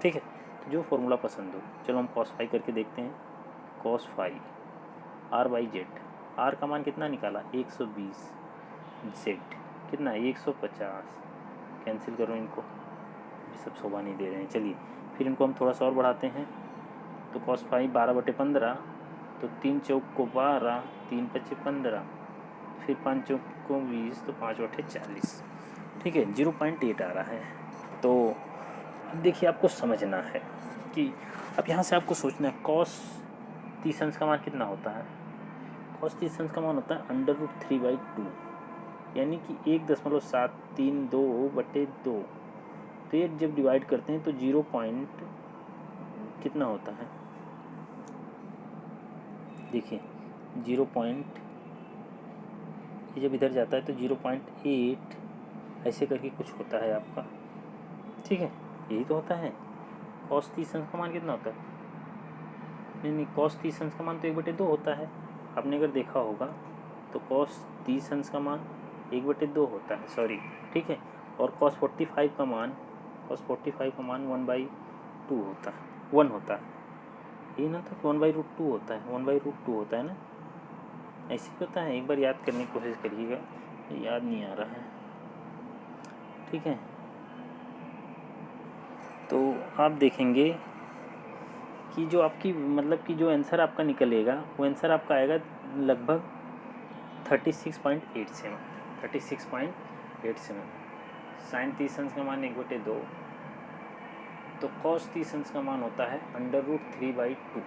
ठीक है। तो जो फॉर्मूला पसंद हो, चलो हम कॉस फाई करके देखते हैं। Cos phi R by Z, R का मान कितना निकाला 120, जेड कितना है 150, कैंसिल करो इनको, ये सब शोभा नहीं दे रहे हैं। चलिए फिर इनको हम थोड़ा सा और बढ़ाते हैं। तो कॉस फाई 12/15, तो 3 चौक को 12, 3 पच्चे 15, फिर 5 चौक को 20, तो 5/40, ठीक है, 0.8 आ रहा है। तो अब देखिए आपको समझना है कि अब यहाँ से आपको सोचना है कॉस 30 अंश का मान कितना होता है। कॉस 30 अंश का मान होता है अंडर रूट 3/2, यानी कि 1.732/2। तो ये जब डिवाइड करते हैं तो 0 पॉइंट कितना होता है, देखिए 0 पॉइंट, ये जब इधर जाता है तो 0.8 ऐसे करके कुछ होता है आपका, ठीक है, यही तो होता है। कॉस 30 अंश का मान कितना होता है, नहीं कॉस 30 अंश का मान तो 1/2 होता है। आपने अगर देखा होगा तो कॉस 30 अंश का मान 1/2 होता है, सॉरी, ठीक है। और कॉस 45 का मान 1/2 होता है, 1 होता है, ये ना तो 1/√2 होता है, 1/√2 होता है ना, ऐसे ही होता है। एक बार याद करने की कोशिश करिएगा, याद नहीं आ रहा है, ठीक है। तो आप देखेंगे कि जो आपकी मतलब कि जो आंसर आपका निकलेगा वो आंसर आपका आएगा लगभग 36.87, 36.87। साइन 30 अंश का मान 1/2, तो कॉस 30 अंश का मान होता है अंडर रूट 3/2।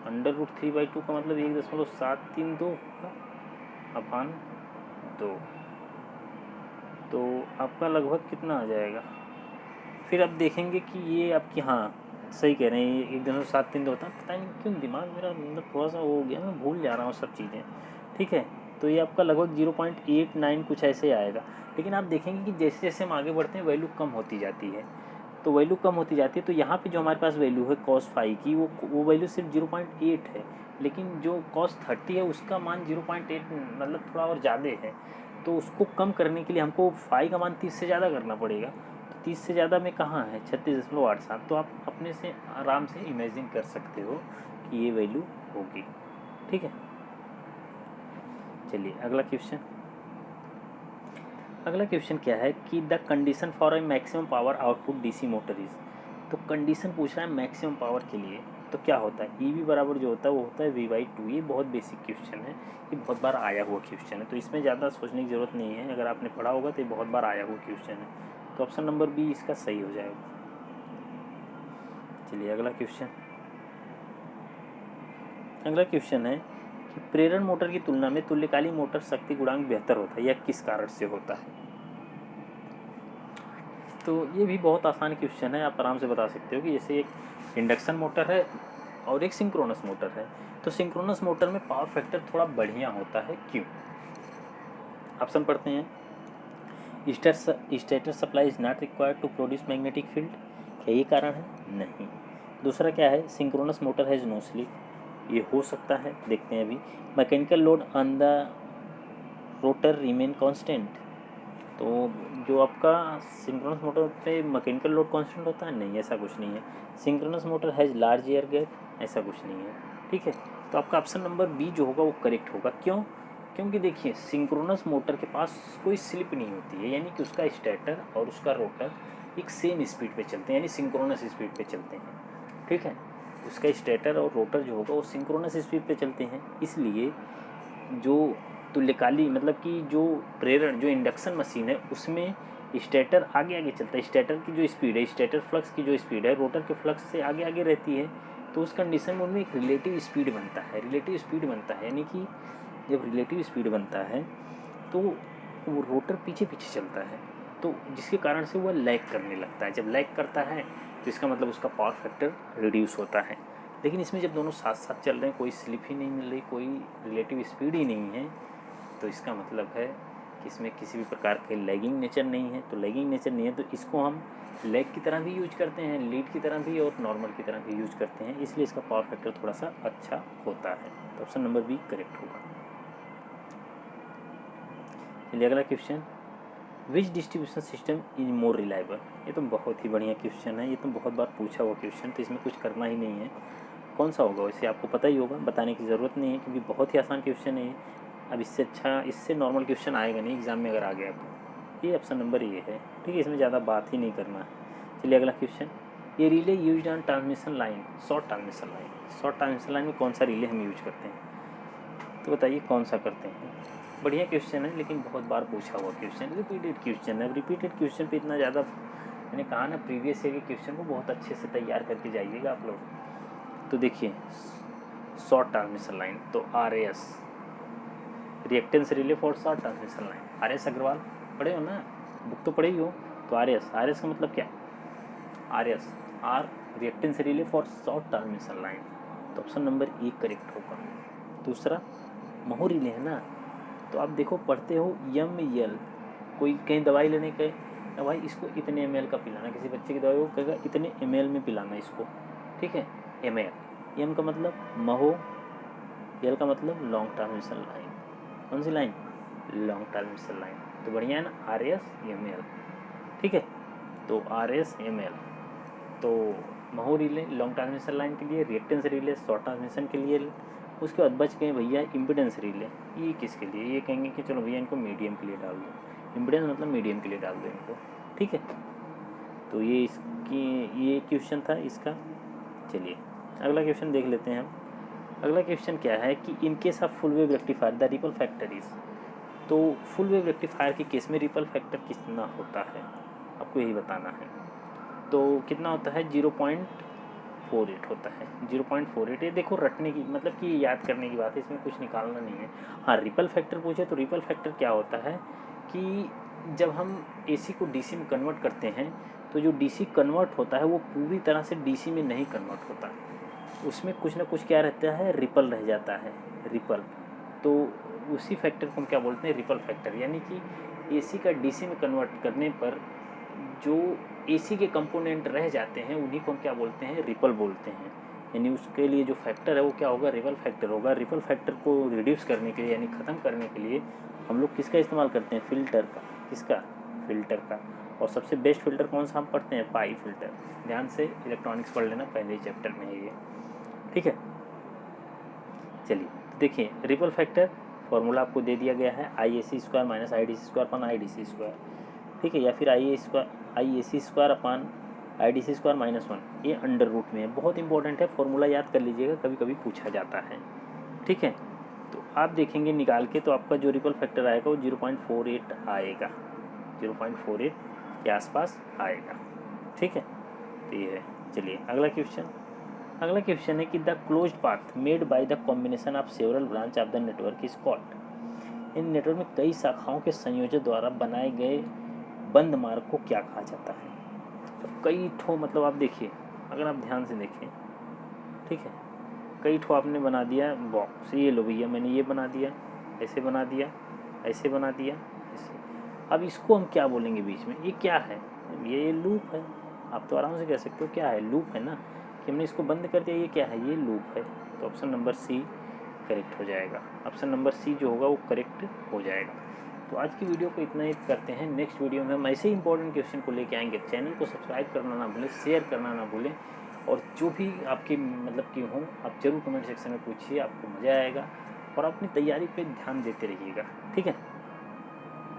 अंडर रूट 3/2 का मतलब 1.732 अपान 2, तो आपका लगभग कितना आ जाएगा। फिर आप देखेंगे कि ये आपकी, हाँ सही कह रहे हैं, 1.732 होता है, पता नहीं क्यों दिमाग मेरा मतलब थोड़ा सा वो हो गया, मैं भूल जा रहा हूँ सब चीज़ें, ठीक है। तो ये आपका लगभग 0.89 कुछ ऐसे आएगा। लेकिन आप देखेंगे कि जैसे जैसे हम आगे बढ़ते हैं वैल्यू कम होती जाती है, तो वैल्यू कम होती जाती है। तो यहाँ पे जो हमारे पास वैल्यू है कॉस फाई की, वो वैल्यू सिर्फ 0.8 है, लेकिन जो कॉस 30 है उसका मान 0.8 मतलब थोड़ा और ज़्यादा है। तो उसको कम करने के लिए हमको फाई का मान 30 से ज़्यादा करना पड़ेगा। तो 30 से ज़्यादा में कहाँ है, 36.87। तो आप अपने से आराम से इमेजिन कर सकते हो कि ये वैल्यू होगी, ठीक है। चलिए अगला क्वेश्चन, अगला क्वेश्चन क्या है कि the condition for a maximum power output DC motor is. तो कंडीशन पूछ रहा है मैक्सिमम पावर के लिए, तो क्या होता है, ई बराबर जो होता है वो होता है V/2। ये बहुत बेसिक क्वेश्चन है, ये बहुत बार आया हुआ क्वेश्चन है, तो इसमें ज़्यादा सोचने की ज़रूरत नहीं है। अगर आपने पढ़ा होगा तो ये बहुत बार आया हुआ क्वेश्चन है, तो ऑप्शन नंबर बी इसका सही हो जाएगा। चलिए अगला क्वेश्चन, अगला क्वेश्चन है कि प्रेरण मोटर की तुलना में तुल्यकालिक मोटर शक्ति गुणांक बेहतर होता है, यह किस कारण से होता है। तो ये भी बहुत आसान क्वेश्चन है, आप आराम से बता सकते हो कि जैसे एक इंडक्शन मोटर है और एक सिंक्रोनस मोटर है, तो सिंक्रोनस मोटर में पावर फैक्टर थोड़ा बढ़िया होता है, क्यों। ऑप्शन पढ़ते हैं, stator supply is not required to produce magnetic field, क्या ये कारण है, नहीं। दूसरा क्या है, synchronous motor has no slip, ये हो सकता है, देखते हैं अभी। Mechanical load on the rotor remain constant, तो जो आपका सिंक्रोनस मोटर पे मैकेनिकल लोड कांस्टेंट होता है, नहीं ऐसा कुछ नहीं है। Synchronous motor has large air gap, ऐसा कुछ नहीं है। ठीक है, तो आपका ऑप्शन नंबर बी जो होगा वो करेक्ट होगा। क्यों? क्योंकि देखिए सिंक्रोनस मोटर के पास कोई स्लिप नहीं होती है, यानी कि उसका स्टेटर और उसका रोटर एक सेम स्पीड पे चलते हैं, यानी सिंक्रोनस स्पीड पे चलते हैं। ठीक है, उसका स्टेटर और रोटर जो होगा वो सिंक्रोनस स्पीड पे चलते हैं, इसलिए जो तुल्यकाली मतलब कि जो प्रेरण जो इंडक्शन मशीन है उसमें स्टेटर आगे आगे चलता है। स्टेटर की जो स्पीड है, स्टेटर फ्लक्स की जो स्पीड है रोटर के फ्लक्स से आगे आगे रहती है, तो उस कंडीशन में उनमें एक रिलेटिव स्पीड बनता है। रिलेटिव स्पीड बनता है यानी कि जब रिलेटिव स्पीड बनता है तो वो रोटर पीछे पीछे चलता है, तो जिसके कारण से वह लैग करने लगता है। जब लैग करता है तो इसका मतलब उसका पावर फैक्टर रिड्यूस होता है। लेकिन इसमें जब दोनों साथ साथ चल रहे हैं, कोई स्लिप ही नहीं मिल रही, कोई रिलेटिव स्पीड ही नहीं है, तो इसका मतलब है कि इसमें किसी भी प्रकार के लैगिंग नेचर नहीं है। तो लैगिंग नेचर नहीं है तो इसको हम लैग की तरह भी यूज करते हैं, लीड की तरह भी और नॉर्मल की तरह भी यूज करते हैं, इसलिए इसका पावर फैक्टर थोड़ा सा अच्छा होता है। तो ऑप्शन नंबर बी करेक्ट होगा। चलिए अगला question, which distribution system is more reliable. ये तो बहुत ही बढ़िया क्वेश्चन है, ये तो बहुत बार पूछा हुआ क्वेश्चन, तो इसमें कुछ करना ही नहीं है। कौन सा होगा वैसे आपको पता ही होगा, बताने की ज़रूरत नहीं है क्योंकि बहुत ही आसान क्वेश्चन है। अब इससे अच्छा इससे नॉर्मल क्वेश्चन आएगा नहीं एग्जाम में अगर आ गया तो। ये ऑप्शन नंबर ये है। ठीक है, इसमें ज़्यादा बात ही नहीं करना है। चलिए अगला क्वेश्चन, ये relay use on transmission line, short transmission line. Short transmission line में कौन सा रिले हम यूज करते हैं, तो बताइए कौन सा करते हैं। बढ़िया क्वेश्चन है लेकिन बहुत बार पूछा हुआ क्वेश्चन, रिपीटेड क्वेश्चन है। रिपीटेड क्वेश्चन पे इतना ज़्यादा मैंने कहा ना प्रीवियस ईयर के क्वेश्चन को बहुत अच्छे से तैयार करके जाइएगा आप लोग। तो देखिए शॉर्ट ट्रांसमिशन लाइन तो RAS, reactance relay for short transmission line. RS Agarwal पढ़े हो ना, बुक तो पढ़े ही हो। तो RS का मतलब क्या, RS R reactance relay for short transmission line, तो ऑप्शन नंबर ए करेक्ट होगा। दूसरा महू रिले है ना, तो आप देखो पढ़ते हो ML, कोई कहीं दवाई लेने गए, भाई इसको इतने ml का पिलाना, किसी बच्चे की दवाई को कहेगा इतने ml में पिलाना इसको। ठीक है, ml, M का मतलब महो, L का मतलब लॉन्ग ट्रांसमिशन लाइन। कौन सी लाइन, लॉन्ग ट्रांसमिशन लाइन। तो बढ़िया है ना RS ML। ठीक है, तो RS ML, तो Mhow relay long transmission line के लिए, रिएक्टेंस रिले शॉर्ट ट्रांसमिशन के लिए। उसके बाद बच गए भैया इम्पिडेंस रिले, ये किसके लिए, ये कहेंगे कि चलो भैया इनको मीडियम के लिए डाल दो, इम्पिडेंस मतलब मीडियम के लिए डाल दो इनको। ठीक है, तो ये इसकी ये क्वेश्चन था इसका। चलिए अगला क्वेश्चन देख लेते हैं हम। अगला क्वेश्चन क्या है कि in case of full wave rectifier the ripple factor is, तो फुल वेव रेक्टिफायर के केस में रिपल फैक्टर कितना होता है आपको यही बताना है। तो कितना होता है, 0.48 होता है। 0.48, ये देखो रटने की मतलब कि याद करने की बात है, इसमें कुछ निकालना नहीं है। हाँ रिपल फैक्टर पूछे तो रिपल फैक्टर क्या होता है कि जब हम AC को DC में कन्वर्ट करते हैं तो जो DC कन्वर्ट होता है वो पूरी तरह से DC में नहीं कन्वर्ट होता, उसमें कुछ ना कुछ क्या रहता है, रिपल रह जाता है, रिपल। तो उसी फैक्टर को हम क्या बोलते हैं, रिपल फैक्टर। यानी कि AC का DC में कन्वर्ट करने पर जो AC के कंपोनेंट रह जाते हैं उन्हीं को हम क्या बोलते हैं, रिपल बोलते हैं। यानी उसके लिए जो फैक्टर है वो क्या होगा, रिपल फैक्टर होगा। रिपल फैक्टर को रिड्यूस करने के लिए यानी ख़त्म करने के लिए हम लोग किसका इस्तेमाल करते हैं, फ़िल्टर का। किसका, फ़िल्टर का। और सबसे बेस्ट फ़िल्टर कौन सा हम पढ़ते हैं, पाई फ़िल्टर। ध्यान से इलेक्ट्रॉनिक्स पढ़ लेना, पहले ही चैप्टर में है ये। ठीक है, चलिए देखिए रिपल फैक्टर फॉर्मूला आपको दे दिया गया है, IAC² माइनस IDC² अपन IDC²। ठीक है, या फिर IAC² अपन IDC² -1, ये अंडर रूट में है। बहुत इंपॉर्टेंट है, फॉर्मूला याद कर लीजिएगा, कभी कभी पूछा जाता है। ठीक है, तो आप देखेंगे निकाल के तो आपका जो रिपल फैक्टर आएगा वो 0.48 आएगा, 0.48 के आसपास आएगा। ठीक है, तो ये है। चलिए अगला क्वेश्चन। अगला क्वेश्चन है कि the closed path made by the combination of several branch of the network is called. In network में कई शाखाओं के संयोजन द्वारा बनाए गए बंद मार्ग को क्या कहा जाता है। तो कई ठो मतलब आप देखिए, अगर आप ध्यान से देखें, ठीक है, कई ठो आपने बना दिया बॉक्स, ये लो भैया मैंने ये बना दिया, ऐसे बना दिया, ऐसे बना दिया, ऐसे। अब इसको हम क्या बोलेंगे बीच में, ये क्या है, ये लूप है। आप तो आराम से कह सकते हो क्या है, लूप है ना, कि हमने इसको बंद कर दिया, ये क्या है, ये लूप है। तो ऑप्शन नंबर सी करेक्ट हो जाएगा। ऑप्शन नंबर सी जो होगा वो करेक्ट हो जाएगा। तो आज की वीडियो को इतना ही करते हैं। नेक्स्ट वीडियो में हम ऐसे ही इंपॉर्टेंट क्वेश्चन को लेके आएंगे। चैनल को सब्सक्राइब करना ना भूलें, शेयर करना ना भूलें, और जो भी आपके मतलब कि हों आप ज़रूर कमेंट सेक्शन में पूछिए, आपको मज़ा आएगा और अपनी तैयारी पे ध्यान देते रहिएगा। ठीक है।